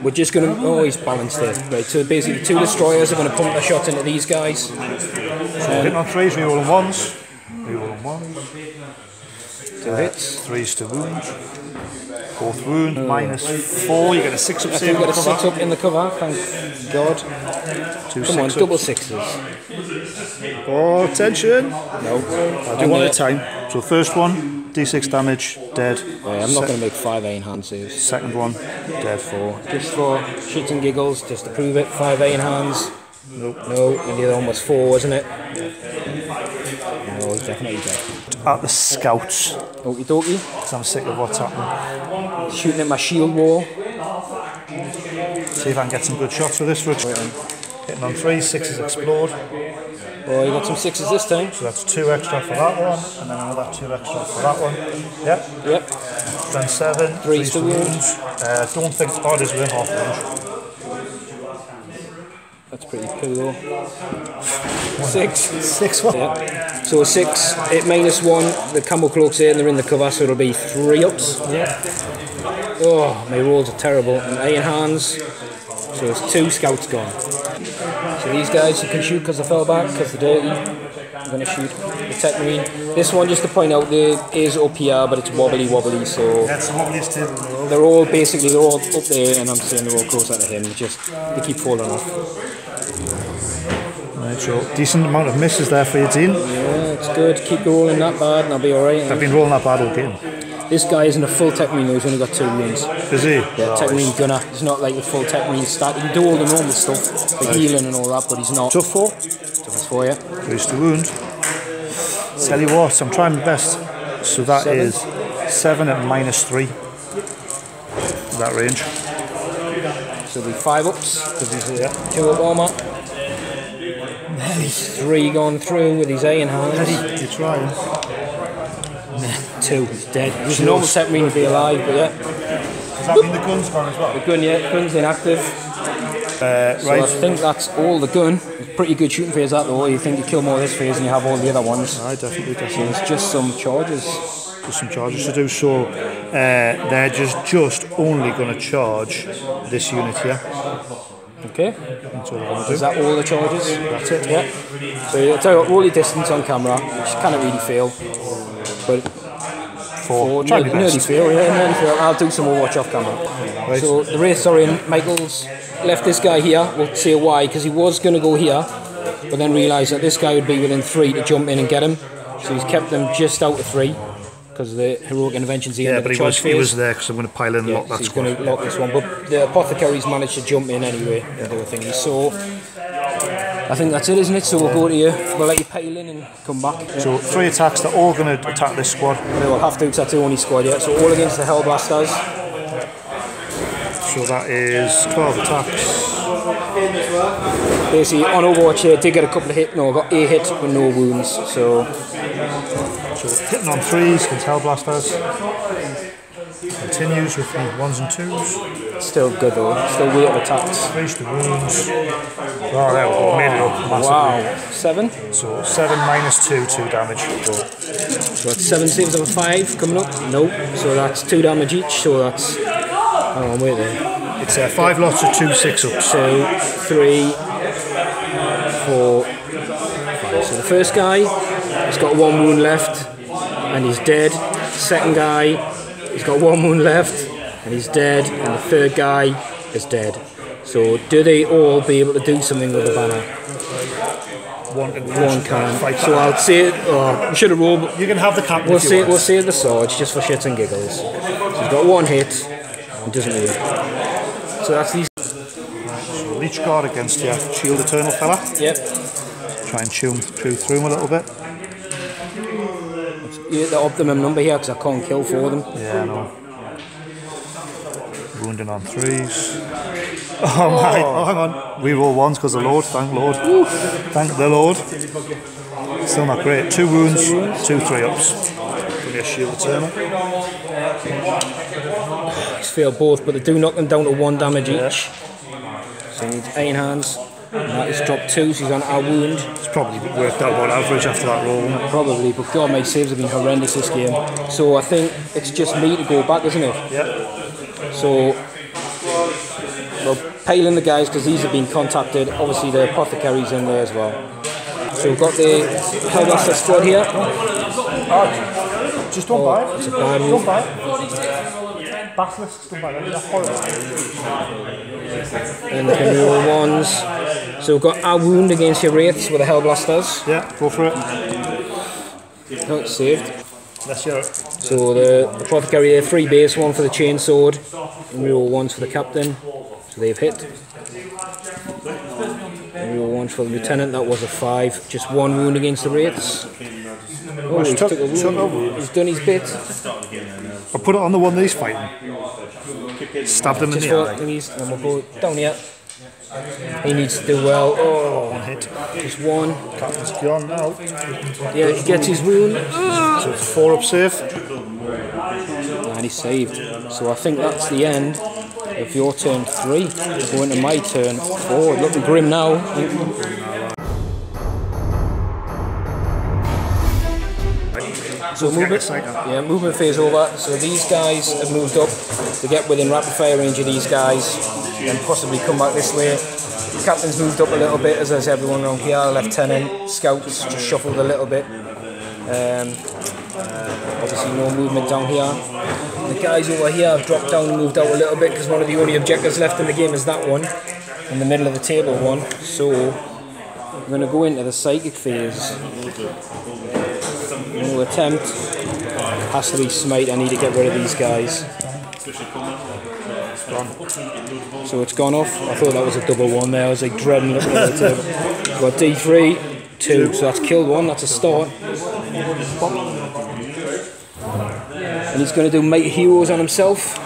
We're just going to... Oh, he's balanced there. Right, so basically 2 destroyers are going to pump their shots into these guys. Hitting on 3s, rerolling 1s. Rerolling 1s. 2 hits. 3s to wound. 4th wound, -4. You get a 6-up I save. think we got a 6-up in the cover, thank God. 2 Come on, 6-ups. double 6s. Oh, attention! No. I'll do one at a time. So first one, d6 damage, dead. Yeah, I'm not going to make 5 iron hand saves. Second one, dead. 4. Just for shits and giggles, just to prove it. 5 iron hands. Nope. No, and the other one was 4, wasn't it? No, he's definitely dead. At the scouts. Okie dokie. Because I'm sick of what's happening. Shooting at my shield wall. See if I can get some good shots with this. Hitting on 3, 6s explode. Oh, you got some 6s this time. So that's 2 extra for that one, and then another 2 extra for that one. Yep. Yep. Then 7, 3s to wound. Don't think hard is within half range. That's pretty cool though. 6. 6 one. Yep. So 6, it -1. The camo cloak's there and they're in the cover, so it'll be 3 ups. Yeah. Oh, my rolls are terrible. And iron hands. So there's 2 scouts gone. So these guys you can shoot because they fell back, because they're dirty. I'm going to shoot the Tech Marine. This one, just to point out, there is up here, but it's wobbly, so That's the wobbliest tip. they're all basically, they're all up there, and I'm saying they're all closer to him, just they keep falling off. Right, so decent amount of misses there for your team. Yeah, it's good. Keep rolling that bad, and I'll be alright. I've been rolling that bad all game. This guy isn't a full Tech Marine, though. He's only got 2 wounds. Is he? Yeah, Tech Marine gunner. He's not like the full Tech Marine stat. He can do all the normal stuff, the healing and all that, but he's not. Tough 4? Tough 4, yeah. 3s to wound. Tell you what, I'm trying my best. So that 7. is 7 at -3. That range. So it'll be 5 ups, because he's a 2 up armor. 3 gone through with his iron hands. You're trying. 2, he's dead. There's a normal Tech Marine to be alive, but yeah. Does that mean the gun's gone as well? The gun, yeah, gun's inactive. So right. I think that's all the gun. It's pretty good shooting phase that though. You think you kill more of this phase and you have all the other ones. I definitely. So it's just some charges. Just some charges to do. So they're just only going to charge this unit here. Okay. That's all they're going to do. Is that all the charges? That's it. Yeah. So I'll tell you what, roll your distance on camera, which can't really fail. But 4. Try my nearly best. fail, yeah, nearly fail. I'll do some more watch off camera. Right. So the wraiths are in. Michael's left this guy here. We'll say why, because he was going to go here, but then realised that this guy would be within 3 to jump in and get him. So he's kept them just out of 3 because the heroic intervention's the end of the charge phase. He was there because I'm going to pile in and lock that so he's squad. going to lock this one, but the apothecaries managed to jump in anyway and do a thingy. So I think that's it, isn't it? So we'll go to you. We'll let you pile in and come back. Yeah. So 3 attacks. They're all going to attack this squad. We'll have to because that's the only squad yet. So all against the Hellblasters. So that is 12 attacks. Basically, on Overwatch here, I did get a couple of hits. No, I got a hit with no wounds. So hitting on 3s against Hellblasters. Continues with the 1s and 2s. Still good though. Still weight of attacks. 3 to wounds. Oh, there we go. Made it up massively. Wow. 7. So 7 minus 2, 2 damage. So that's 7 saves over 5 coming up. Nope. So that's 2 damage each. So that's. Hang on, wait there. It's 5 lots of 2 6-ups. 2, 3, 4, 5. So the first guy has got 1 wound left and he's dead. Second guy, he's got 1 wound left and he's dead. And the third guy is dead. So do they all be able to do something with the banner? One can. So I'll say it. Oh, we should have rolled. You can have the captain. We'll save the swords just for shits and giggles. So he's got 1 hit and doesn't move. So that's these. So Leech Guard against your Shield Eternal fella. Yep. Try and chew through him a little bit. You hit the optimum number here because I can't kill 4 of them. Yeah, I know. Wounding on 3s. Oh my, oh hang on. We roll 1s because the Lord, thank Lord. Oof. Thank the Lord. Still not great. 2 wounds, 2 3-ups. Give me a Shield Eternal. He's failed both, but they do knock them down to 1 damage each. So he needs 8 hands. And that is dropped 2, so he's on our wound. It's probably worked out about average after that roll. Probably, but God, my saves have been horrendous this game. So I think it's just me to go back, isn't it? Yeah. So we're piling the guys because these have been contacted. Obviously the apothecary's in there as well. So we've got the Hellblaster squad here. Just don't buy it. It's a bad Don't move. buy it. Basilisks, don't buy it. They're horrible. And they can roll 1s. So we've got our wound against your wraiths with the Hellblasters. Yeah, go for it. Oh, it's saved. Let's hear it. So the apothecary here, 3 base, 1 for the chain sword, and reroll 1s for the captain. So they've hit. And reroll 1s for the lieutenant. That was a 5. Just 1 wound against the wraiths. Oh, he's took a wound. He's done his bit. I'll put it on the one that he's fighting. Stabbed him in the eye. And we'll go down here. He needs to do well. Oh, 1 hit. Just 1. Captain's gone now. Yeah, he gets his wound. So it's a 4-up save. And he's saved. So I think that's the end of your turn 3. Going to my turn 4. Looking grim now. So movement phase over. So these guys have moved up to get within rapid fire range of these guys and possibly come back this way. The captain's moved up a little bit, as is everyone around here. Lieutenant, scouts just shuffled a little bit. Obviously no movement down here. And the guys over here have dropped down and moved out a little bit because one of the only objectives left in the game is that one, in the middle of the table one. So we're going to go into the psychic phase. No attempt. Has to be smite. I need to get rid of these guys. So it's gone off. I thought that was a double 1 there. I was like dreading looking at the table. We've got D3, 2. So that's killed 1. That's a start. And he's going to do Mighty Heroes on himself.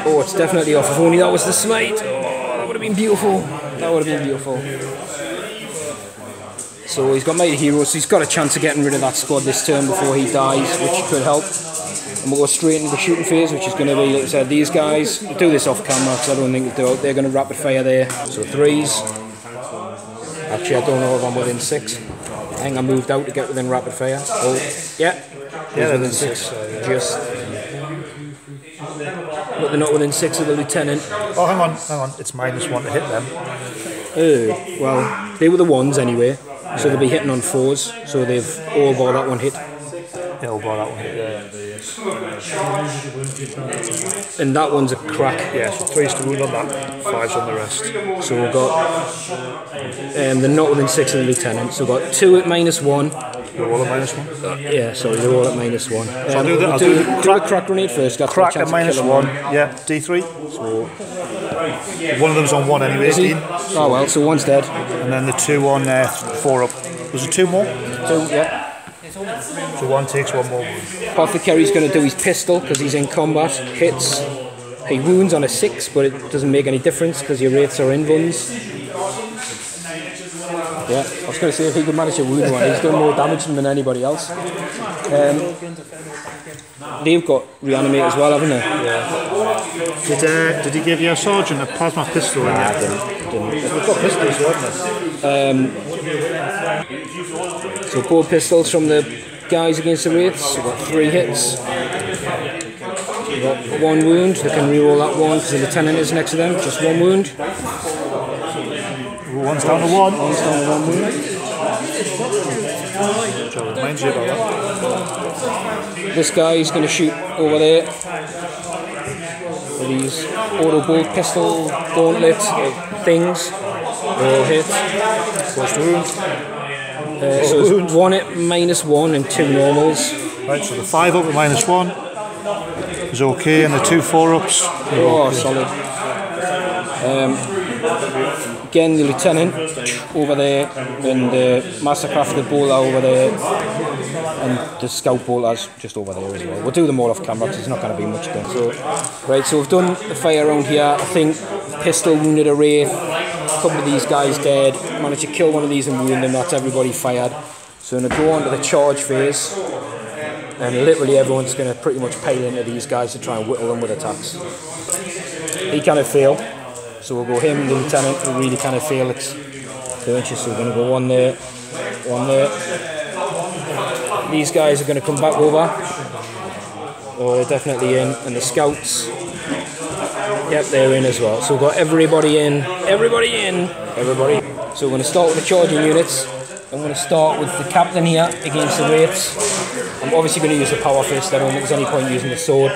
Oh, it's definitely off. If only that was the smite. Oh, that would have been beautiful. That would have been beautiful. So he's got Mighty Heroes, so he's got a chance of getting rid of that squad this turn before he dies, which could help. And we'll go straight into the shooting phase, which is going to be, like I said, these guys. We'll do this off camera because I don't think they're going to rapid fire there. So 3s. Actually, I don't know if I'm within 6. I think I moved out to get within rapid fire. Oh, yeah. Yeah, within 6. Just. But they're not within 6 of the lieutenant. Oh, hang on. It's -1 to hit them. Oh, well, they were the 1s anyway. So they'll be hitting on 4s, so they've all bar that 1 hit. Yeah, all bar that 1 hit, yeah. And that one's a crack. Yeah, so 3's to wound on that, 5's on the rest. So we've got, they're not within 6 of the lieutenant, so we've got 2 at -1. They're all at -1? Yeah, sorry, they're all at -1. So I'll do the crack grenade first. Crack at -1, yeah, D3. So one of them's on 1 anyway, Dean. Oh well, so 1's dead. And then the 2 on 4 up. Was there 2 more? 2, yeah. So 1 takes 1 more. Apothecary's going to do his pistol because he's in combat. Hits. He wounds on a 6, but it doesn't make any difference because your wraiths are invulns. Yeah, I was going to say if he could manage to wound one, he's done more damage than anybody else. They've got reanimate as well, haven't they? Yeah. Did he give your sergeant a plasma pistol? Nah, I didn't. We've got pistols, haven't we? So 4 pistols from the guys against the wraiths. We've got 3 hits. We've got 1 wound. They can reroll that one because the lieutenant is next to them. Just 1 wound. One's down to 1. One's down to 1 wound. Reminds you about that. This guy is going to shoot over there with these auto bolt pistol gauntlet things. They're all hit. First wound. So it's 1 hit, -1 and 2 normals. Right, so the 5 up with -1 is okay, and the 2 4-ups. Oh, solid. Again, the lieutenant over there, and the mastercrafted bowler over there, and the scout bowler's just over there as well. We'll do them all off camera because it's not going to be much done. So, right, so we've done the fire around here. I think pistol wounded a wraith, a couple of these guys dead, managed to kill one of these and wound them. That's everybody fired. So I'm going to go on to the charge phase, and literally everyone's going to pretty much pile into these guys to try and whittle them with attacks. He kind of failed. So we'll go him, the lieutenant, who really kind of feel it's 2 inches, so we're going to go 1 there, 1 there. These guys are going to come back over. Oh, they're definitely in, and the scouts, yep, they're in as well. So we've got everybody in, everybody in, everybody. So we're going to start with the charging units. I'm going to start with the captain here against the wraiths. I'm obviously going to use the power fist, I don't think there's any point using the sword.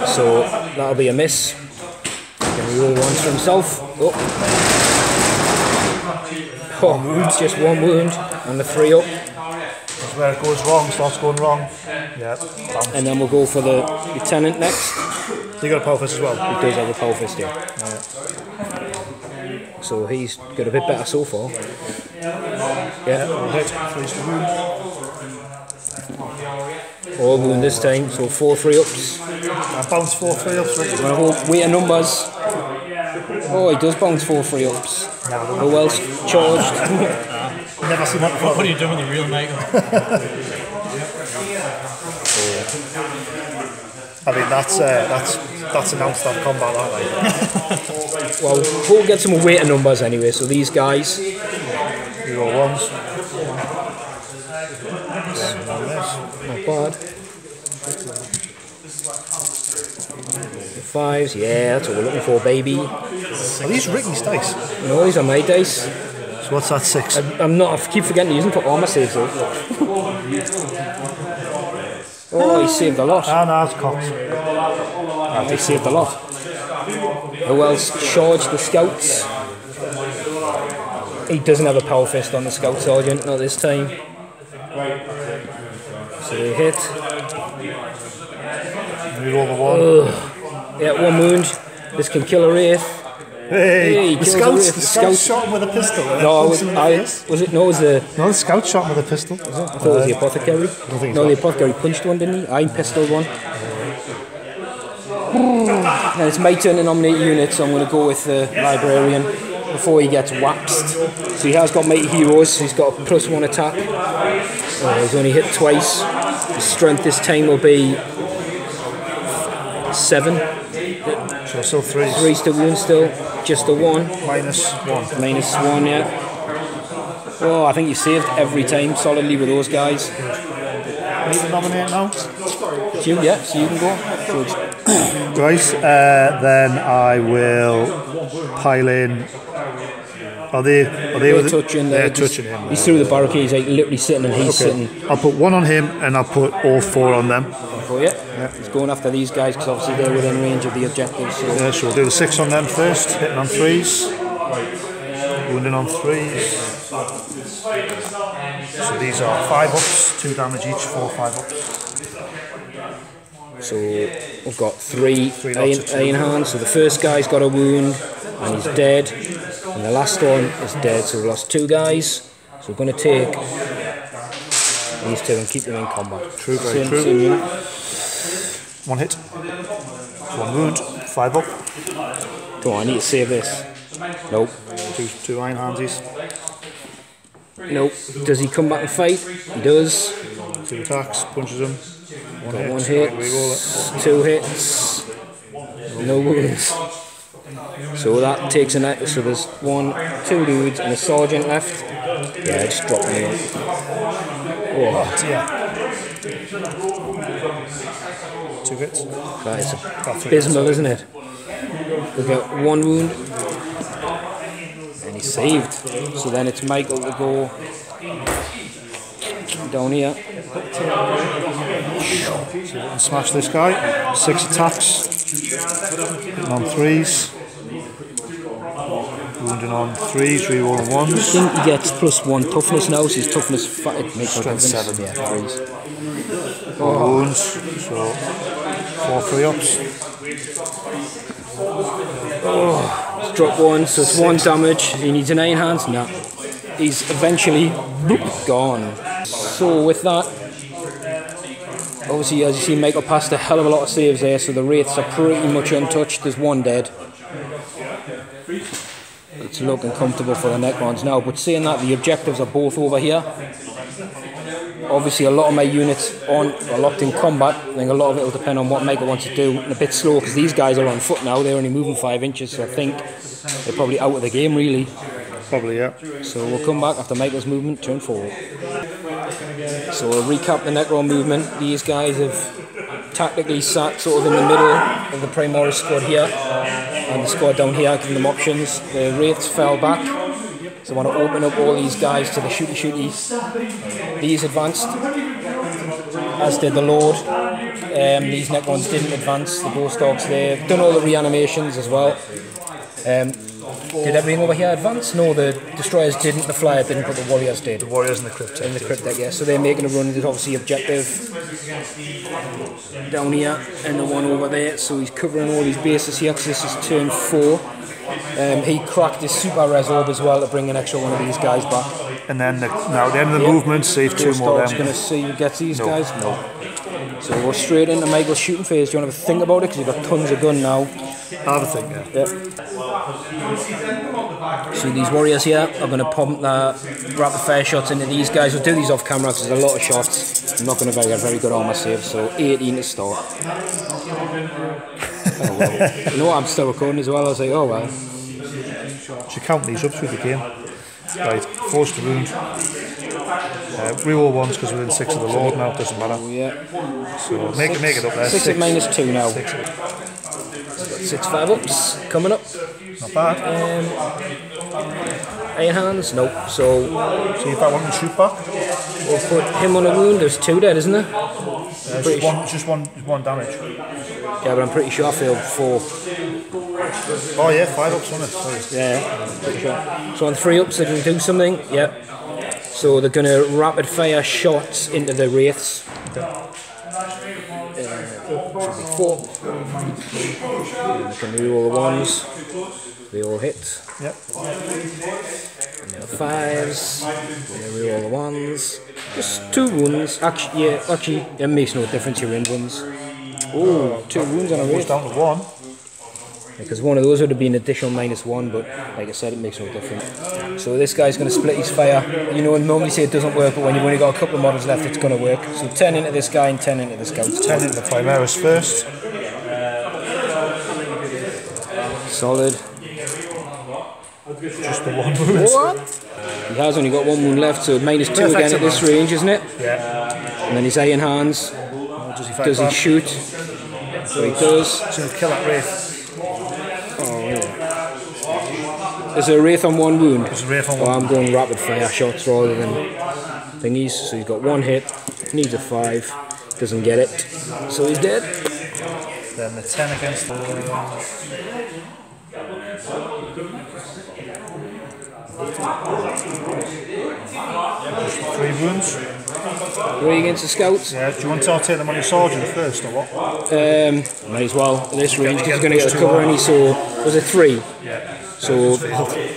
So that'll be a miss. He roll ones for himself. Oh, just 1 wound and the 3 up. That's where it goes wrong, starts going wrong. Yeah. And then we'll go for the lieutenant next. You got a power fist as well? He does have a power fist here. Yeah. So he's got a bit better so far. Yeah. All wound this time, so 4 3-ups. I bounce 4 3-ups. We're going to go weight of numbers. Oh, he does bounce 4 3-ups. Who else charged? Never seen that before. What are you doing with the real Michael? I mean, that's announced on combat, that way. Well, we'll get some weight of numbers anyway, so these guys. You roll ones. Not bad. 5s, yeah, that's what we're looking for, baby. Are these Ricky's dice? No, these are my dice. So what's that, 6? I'm not, I keep forgetting to use them for armor saves though. Oh, he saved a lot. Ah, no, it's cocked. He saved a lot. Who else charged the scouts? He doesn't have a power fist on the scout sergeant, not this time. So they hit. You roll the 1. Yeah, 1 wound. This can kill a wraith. Hey, the scouts shot him with a pistol. No, was it? No, it was the. No, the scout shot him with a pistol. I thought it was the apothecary. No, the apothecary punched one, didn't he? I pistoled one. Now it's my turn to nominate units, so I'm going to go with the Librarian before he gets waxed. So he has got mighty heroes, so he's got a +1 attack. He's only hit twice. His strength this time will be 7. So still 3s. 3's to wound still. Just a 1. -1. -1, yeah. Oh, I think you saved every time solidly with those guys. Need to nominate now? You, yeah, so you can go. So Right, then I will pile in. Are they touching? They're touching him. He's through the barricades, like literally sitting, and he's sitting. I'll put 1 on him, and I'll put all 4 on them. Oh yeah. He's going after these guys because obviously they're within range of the objectives. So. Yeah, so we'll do the 6 on them first, hitting on 3s, wounding on 3s. So these are 5-ups, 2 damage each, 4 5-ups. So we've got 3 iron hands. So the first guy's got a wound and he's dead, and the last one is dead. So we lost 2 guys. So we're going to take these 2 and keep them in combat. True, very true. 1 hit. 1 wound. 5 up. Come on, I need to save this. Nope. 2 iron handsies. Nope. Does he come back and fight? He does. 2 attacks. Punches him. 1 hit. 1 hit. 2 hits. No wounds. So that takes a net. So there's 1, 2 dudes and a sergeant left. Yeah, just drop me in. Oh, yeah. 2 hits. That is abysmal, isn't it? We've got 1 wound. And he's saved. So then it's Michael to go down here. So we can smash this guy. 6 attacks. Hitting on 3s. Wounding on 3s, rerolling 1s. I think he gets +1 toughness now, so his toughness it makes Strength 7, yeah, 3s. 4 wounds, so 4 3-ups. Oh, he's dropped 1, so it's 1 damage. He needs an iron hands. No. He's eventually gone. So with that, obviously as you see, Michael passed a hell of a lot of saves there, so the wraiths are pretty much untouched. There's 1 dead. It's looking comfortable for the Necrons now, but saying that, the objectives are both over here. Obviously a lot of my units are locked in combat. I think a lot of it will depend on what Michael wants to do, and a bit slow because these guys are on foot now. They're only moving 5 inches, so I think they're probably out of the game really. Probably, yeah. So we'll come back after Michael's movement, turn forward. So we'll recap the Necron movement. These guys have tactically sat sort of in the middle of the Primoris squad here, and the squad down here, giving them options. The Wraiths fell back, so I want to open up all these guys to the shooty-shooties. These advanced, as did the Lord. These Necrons didn't advance, the Ghost Dogs there. Done all the reanimations as well. Did everything over here advance? No, the Destroyers didn't, the Flyer didn't, but the Warriors did. The Warriors and the Crypt Deck. In the Crypt Deck, yeah. So they're making a run. There's obviously objective down here and the one over there. So he's covering all these bases here because this is turn 4. He cracked his super res orb as well to bring an extra one of these guys back. And then now at the end of the movement, save 2 more of them. Going to see who gets these guys? No. So we'll go straight into Michael's shooting phase. Do you want to have a think about it? Because you've got tons of gun now. I'll have a think, yeah. So these warriors here are going to pump the rapid fire shots into these guys. We'll do these off camera because there's a lot of shots. I'm not going to get very good armor save, so 18 to start. Oh well. You know what, I'm still recording as well. I was like, oh well. Should count these up through the game. Right, forced to wound. Reroll 1s because we're in 6 of the Lord now, doesn't matter. Oh, yeah. So make it up there. 6 at -2 now. 6 5-ups coming up. Not bad. Iron hands? Nope. So see if that one can shoot back. We'll put him on a wound. There's 2 dead, isn't there? Just one damage. Yeah, but I'm pretty sure I failed 4. Oh yeah, 5-ups on it. Sorry. Yeah, pretty sure. So on 3-ups they can do something. Yep. So they're going to rapid fire shots into the wraiths. Should be 4. And they can reroll the 1s. They all hit. Yep. And the 5s. And they reroll the 1s. Just 2 wounds. Actually, it makes no difference. You're in ones. Oh, 2 wounds on a wraith. Down to 1. Because one of those would have been additional -1, but like I said, it makes no difference. So this guy's going to split his fire. You know, normally say it doesn't work, but when you've only got a couple of models left, it's going to work. So 10 into this guy and 10 into the scouts. 10 into the Primaris first. Solid. Just the 1 wound. What? He has only got 1 wound left, so -2 again at this range, isn't it? Yeah. And then his iron hands. Does he shoot? So he does. So he'll kill that wraith. There's a wraith on 1 wound. There's a wraith on 1 I'm going rapid fire shots rather than thingies. So he's got 1 hit, needs a 5, doesn't get it, so he's dead. Then the 10 against the... 3 wounds. 3 against the scouts. Yeah, do you want to take them on your sergeant first or what? Might as well at this range because he's going to get a cover any. So was it 3? Yeah. So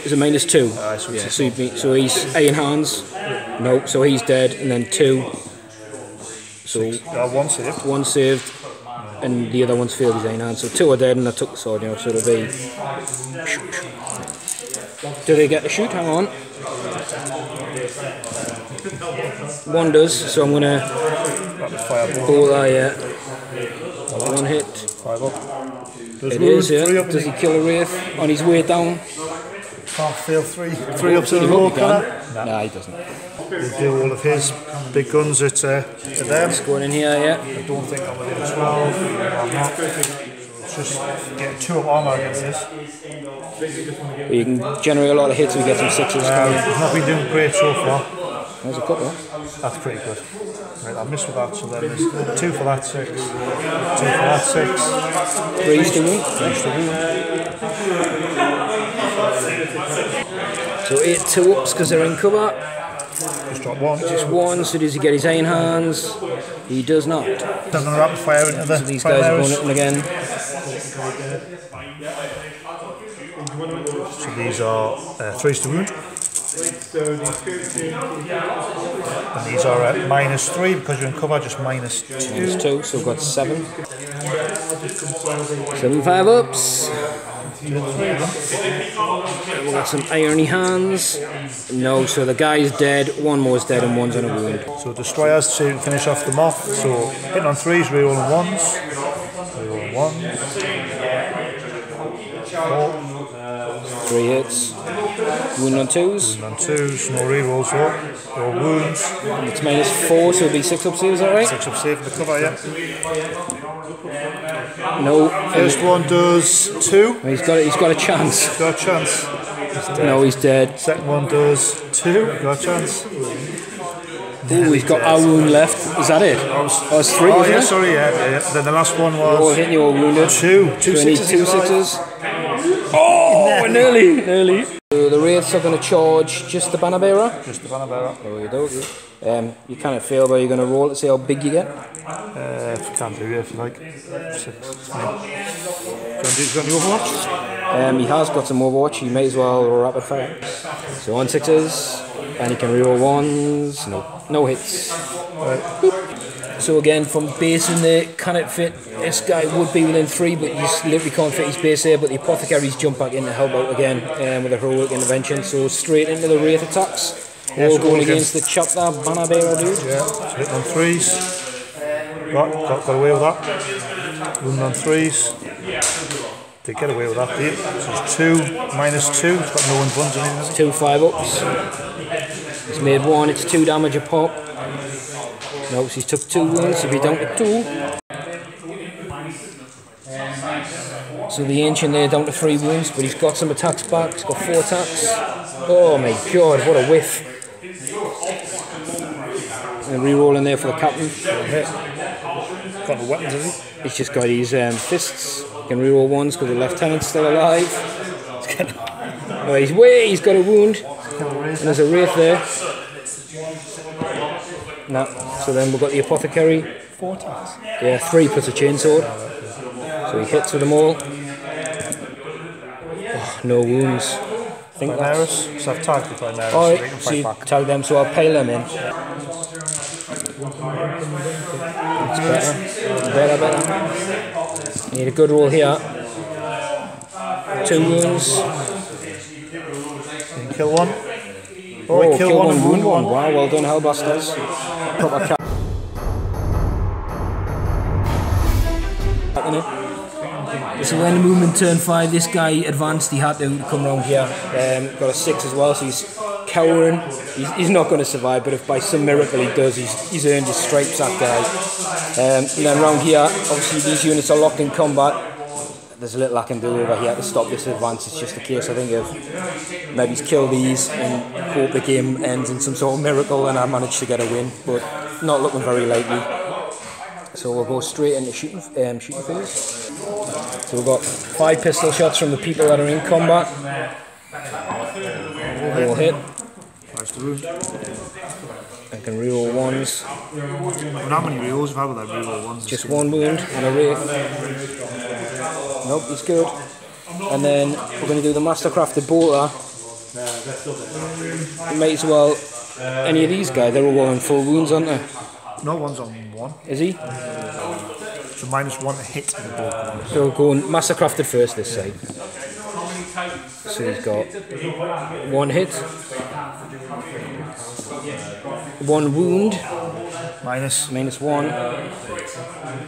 is it -2? Yeah, so he's iron hands. No, so he's dead, and then 2. So 1 saved. 1 saved. and the other one's failed his own hand. So 2 are dead and I took the sword, you know, so it'll be... Do they get to shoot? Hang on. 1 does, so I'm going to... Oh, yeah. 1 hit. 5 up. It is, yeah. Does he kill a wraith on his way down? Can't fail 3 ups in a row, can it? Nah, he doesn't. He'll do all of his big guns at them. It's going in here, yeah. I don't think I'm within 12. I'm not. Let's just get 2 up armor against this. But you can generate a lot of hits if you get some 6s. He's not been doing great so far. There's a couple. That's pretty good. Right, I missed with that, so then there's 2 for that 6. 2 for that 6. 3's to wound. 3's to wound. So 8 2-ups because they're in cover. Just drop 1. Just 1, so does he get his iron hands? He does not. Doesn't rapid fire into the So these guys are going in again. So these are 3's to wound. And these are at -3 because you're in cover, just -2. -2, so we've got 7. 7 5-ups. We've got some irony hands. No, so the guy's dead, 1 more's dead and 1's on a wound. So destroyers to finish off the moth. So hitting on 3s, rerolling 1s. Rerolling 1s. 4. 3 hits. Wound on 2s. Wound on 2s, no rerolls though. No wounds. It's -4, so it'll be 6-up saves, alright? 6-up save in the cover, yeah. No. First one does 2. He's got a chance. He's got a chance. No, he's dead. Second one does 2. Got a chance. Ooh, he's got a wound left. Is that it? Oh, it's 3, oh, isn't yeah, it? sorry, yeah. Then the last one was... You're all hitting, you're all wounded. 2. 2 so 6s. 2 6s. Oh, nearly. So the wraiths are going to charge just the banner bearer. Just the banner bearer. Oh, you do. You kind of fail, but you're going to roll to see how big you get. If you can do it, if you like. 6. He's got any Overwatch? He has got some Overwatch. You may as well rapid fire. So on 6s, and he can reroll 1s. No hits. Right. So again, from base in there, can it fit? This guy would be within 3, but you just literally can't fit his base there. But the apothecaries jump back in to help out again with a heroic intervention. So straight into the wraith attacks. Yeah, all so going against the chapter banner bearer dude. Yeah, so hitting on 3s. Got away with that. Wound on 3s. Did get away with that, did. So it's 2, -2. It's got no one buns or anything. 2 5-ups. He's made 1, it's 2 damage a pop. No, so he's took 2 wounds, so he'll be down to 2. So the ancient there down to 3 wounds, but he's got some attacks back. He's got 4 attacks. Oh my god, what a whiff. And reroll in there for the captain. Got the weapons, has he? He's just got his fists. He can reroll 1s because the lieutenant's still alive. Oh, he's got a wound. And there's a wraith there. No. So then we've got the apothecary. 4 attacks. Yeah, 3 plus a chainsword. So he hits with them all. Oh, no wounds. I think Primaris. So I've tagged the Primaris. Alright, so they can so fight you back. tag them, so I'll pile them in. That's better. Need a good roll here. 2 wounds. You can kill 1. Oh, kill 1 and wound 1. Wow, well done, Hellbusters. Proper cap. So when the movement turned 5, this guy advanced, he had to come round here. Got a 6 as well, so he's cowering. He's not going to survive, but if by some miracle he does, he's earned his stripes, that guy. And then round here, obviously these units are locked in combat. There's a little I can do over here to stop this advance. It's just a case, I think, of maybe kill these and hope the game ends in some sort of miracle and I manage to get a win, but not looking very likely. So we'll go straight into shooting phase. So we've got 5 pistol shots from the people that are in combat. All hit. I can reroll 1s. How many rerolls have I with that reroll 1s? Just 1 wound and a wraith. Nope, he's good. And then we're going to do the Mastercrafted bolter. You might as well. Any of these guys, they're all on full wounds, aren't they? No, one's on 1. Is he? So -1 to hit the bolt gun. So we're going Mastercrafted first this side. So he's got 1 hit, 1 wound, -1.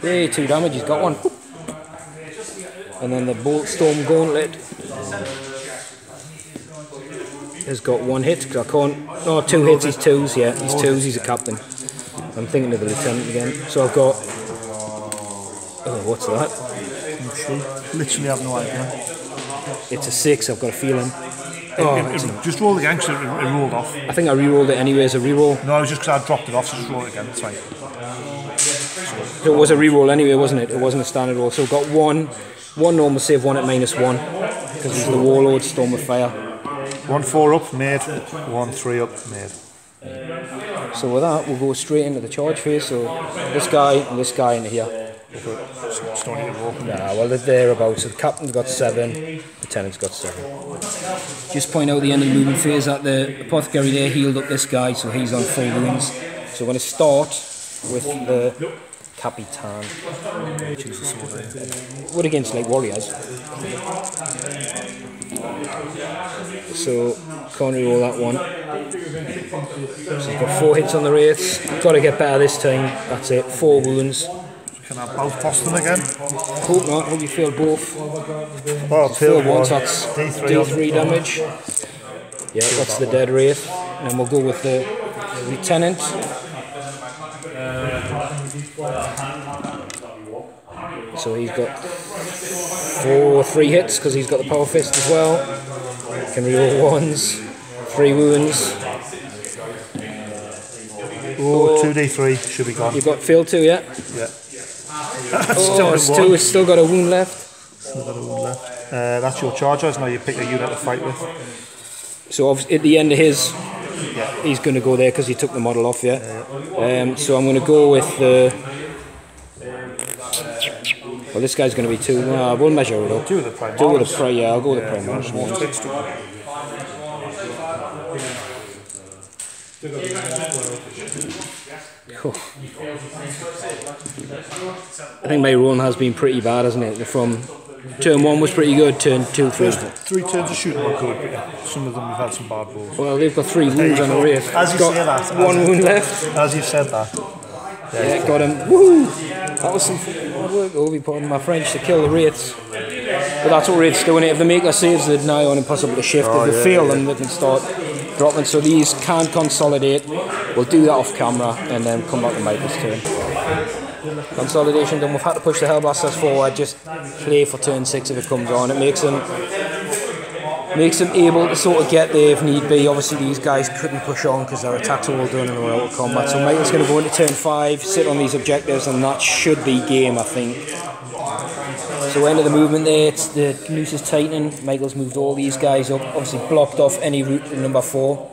Hey, 2 damage, he's got 1. And then the Bolt Storm Gauntlet has got 1 hit, because I can't, no, 2 hits, he's 2s, yeah, he's 2s, he's a captain. I'm thinking of the lieutenant again. So I've got, oh, what's that? Literally have no idea. It's a 6, I've got a feeling. Just roll again because it rolled off. I think I re-rolled it anyway as a re-roll. No, it was just because I dropped it off, so just roll it again, it's fine. So it was a re-roll anyway, wasn't it? It wasn't a standard roll. So I've got one normal save, 1 at -1, because he's the Warlord, Storm of Fire. 1 4 up, made. 1 3 up, made. So with that, we'll go straight into the charge phase. So this guy and this guy into here. Still need to roll. Nah, well they're thereabouts. So the captain's got 7, lieutenant's got 7. Just point out the end of the movement phase that the apothecary there healed up this guy, so he's on full wounds. So we're going to start with the Capitan. We're against like warriors. So can't re-roll that one. So he's got 4 hits on the wraiths. Got to get better this time. That's it. 4 wounds. Can I both toss them again? Hope not. Hope you failed both. Oh, Failed once. That's D3 damage. Yeah, that's the dead wraith. And then we'll go with the lieutenant. So he's got 3 hits because he's got the power fist as well. Can reroll 1s, 3 wounds. Oh, 2d3 should be gone. You've got failed 2, yeah? Yeah. Oh, it's 2, it's still got a wound left. Still got a wound left. That's your chargers. Now you pick a unit to fight with. So at the end of his, he's going to go there because he took the model off, yeah? So I'm going to go with the... Well, this guy's going to be 2. No, we'll measure it up. Do the Primaris. Do with the yeah, I'll go with the Primaris. Cool. I think my run has been pretty bad, hasn't it? From turn 1 was pretty good, turn 2, 3. 3 turns of shooting were good, but yeah, some of them have had some bad rolls. Well, they've got 3 wounds on the wraith. As you say that. 1 wound left. As you said that. Yeah, got him. Woo! That was some work, Obi, pardon my French, to kill the wraiths. But that's what wraiths doing it. If they make their saves, they're now on impossible to shift. If they fail them, they can start dropping. So these can't consolidate. We'll do that off camera and then come back to Michael's turn. Consolidation done. We've had to push the Hellblasters forward. Just play for turn 6 if it comes on. It makes them able to sort of get there if need be. Obviously these guys couldn't push on because their attacks are all done and we're out of combat. So Michael's going to go into turn 5, sit on these objectives, and that should be game, I think. So end of the movement there, it's the noose is tightening. Michael's moved all these guys up, obviously blocked off any route to number 4.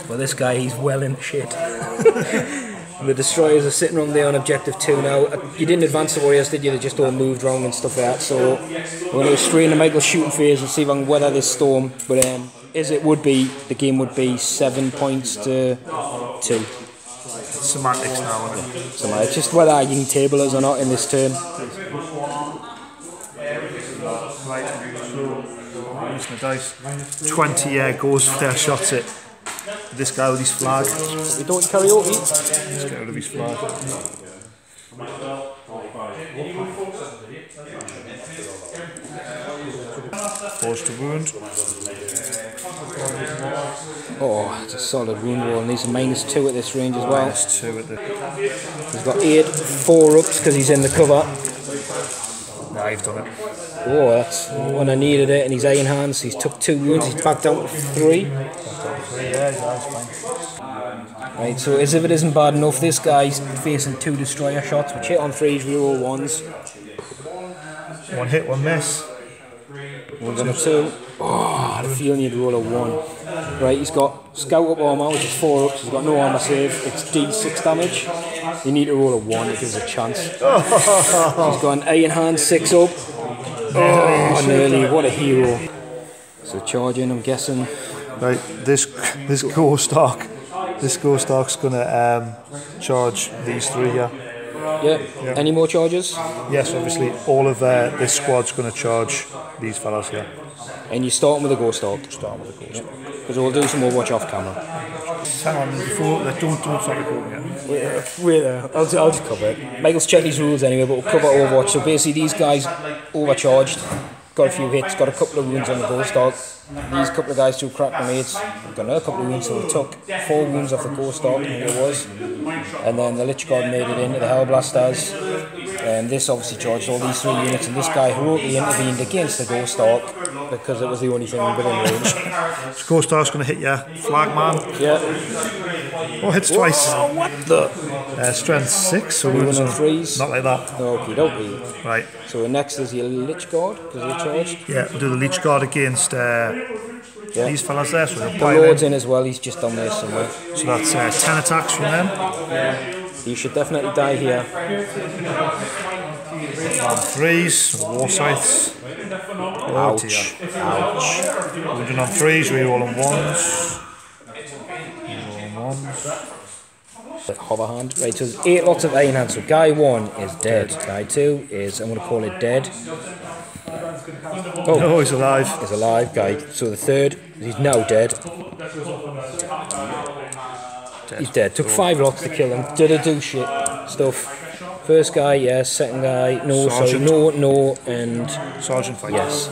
Well, this guy, he's well in shit. The destroyers are sitting on there on objective 2 now. You didn't advance the warriors, did you? They just all moved wrong and stuff like that. So we're going to go straight into Michael's shooting phase and see if I can weather this storm. But as it would be, the game would be 7 points to 2. Semantics now, isn't it? So it's just whether you can table us or not in this turn. Right, so using the dice. 20 goes for their shots at this guy with his flag. We don't karaoke. Let's get rid of his flag. Forced to wound. Oh, it's a solid wound roll, and he's -2 at this range as well. -2 at the... He's got 8 4-ups because he's in the cover. Nah, you've done it. Oh, that's when I needed it, and he's iron hands. He's took 2 wounds, he's back down to 3. Yeah, that's fine. Right, so as if it isn't bad enough, this guy's facing 2 destroyer shots, which hit on 3s, reroll 1s. 1 hit, 1 miss. 1 on a 2. Oh, I had a feeling you'd roll a 1. Right, he's got scout up armor, which is 4-ups. He's got no armor save. It's D6 damage. You need to roll a 1, it gives a chance. He's got an iron hand 6-up. Oh, nearly. What a hero. So charging, I'm guessing. Right, this ghost arc. This ghost arc's gonna charge these 3 here. Yeah. Any more charges? Yes, obviously all of this squad's going to charge these fellas here. And you're starting with a ghost dog. Starting with a ghost dog. Because we'll do some more watch off camera. Hang on, before don't start recording yet. Wait there. I'll just cover it. Michael's checked these rules anyway, but we'll cover Overwatch. So basically these guys overcharged, got a few hits, got a couple of wounds on the ghost dog. These couple of guys threw crack grenades, got another couple of wounds, so we took 4 wounds off the ghost dog, I think it was. And then the Lich God made it into the Hellblasters. And this obviously charged all these 3 units, and this guy heroically intervened against the ghost dog because it was the only thing within range. This ghost dog's going to hit your flag man. Yeah. Oh, hits twice. Oh, what the? Strength 6, so we went on 3s. Not like that. Okie dokie. Right. So next is your Lich God, because they're charged. Yeah, we'll do the Lich God against these fellas there. So the Lord's in as well, he's just on there somewhere. So that's 10 attacks from them. You should definitely die here. On 3s, war scythes. Ouch. Ouch. Wounded on 3s, reroll on 1s. Reroll on 1s. Hover hand. Right, so there's 8 lots of iron hands. So guy 1 is dead. Guy 2 is, I'm going to call it dead. Oh, no, he's alive. He's alive, guy. So the 3rd, he's now dead. He's dead. Took 5 lots to kill him. Did a do shit stuff. First guy, yes. Second guy, no. Sergeant. Sorry, no, and Sergeant fight. yes.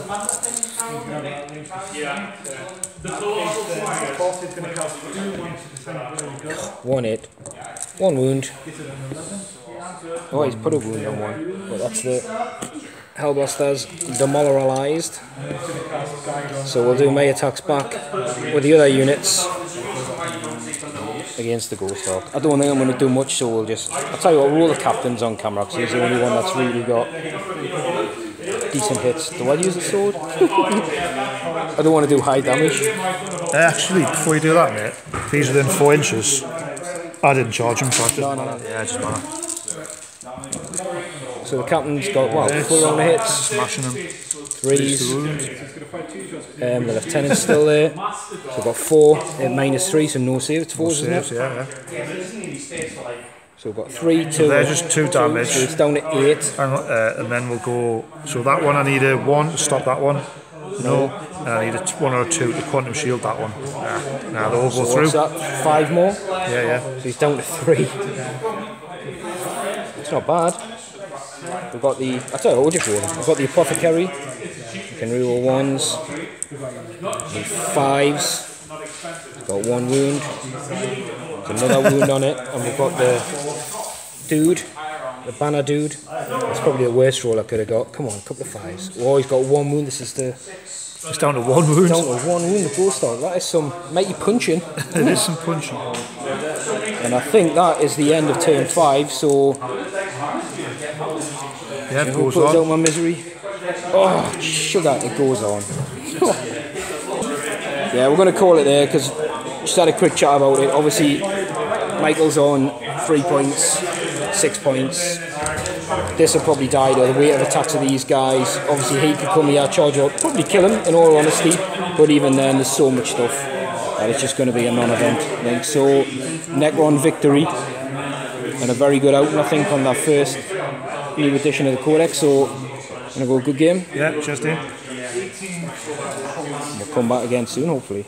One hit, 1 wound. Oh, he's put a wound on 1. But that's the Hellblasters demoralised. So we'll do melee attacks back with the other units against the ghost dog. I don't think I'm going to do much, so we'll just... I'll tell you what, we'll roll the captains on camera because he's the only one that's really got decent hits. Do I use the sword? I don't want to do high damage. Actually, before you do that, mate, if he's within 4 inches, I didn't charge him, so I No. Yeah, it doesn't matter. So the captain's got, well, 4 on the hits. Smashing him. 3s. The lieutenant's still there. So we've got 4 at -3, so no save. It's 4, isn't it? Yeah. So we've got 3, 2. They're just 2 damage. So it's down to 8. And then we'll go. So that one, I need a 1 to stop that one. No. And I need a 1 or a 2 to quantum shield that one. Now they'll all go through. What's that? 5 more? Yeah. So he's down to 3. It's not bad. We've got the... I tell you what, we'll just roll them. We've got the apothecary. You can reroll 1s. The 5s. Got 1 wound. There's another wound on it. And we've got the dude. The banner dude. That's probably the worst roll I could have got. Come on, a couple of 5s. Oh, he's got 1 wound. This is the... It's down to 1 wound. Down to 1 wound, the ghost dog. That is some mighty punching. It is some punching. And I think that is the end of turn 5, so... Yeah, it goes put on. out my misery. Oh, sugar, it goes on. Yeah, we're going to call it there, because just had a quick chat about it. Obviously, Michael's on 3 points, 6 points. This will probably die to the weight of attacks of these guys. Obviously, he could come here, charge up, probably kill him, in all honesty. But even then, there's so much stuff. And it's just going to be a non-event, I think. So, Necron victory. And a very good outing, I think, on that first new edition of the Codex. So, going to go good game. Yeah, just in. We'll come back again soon, hopefully.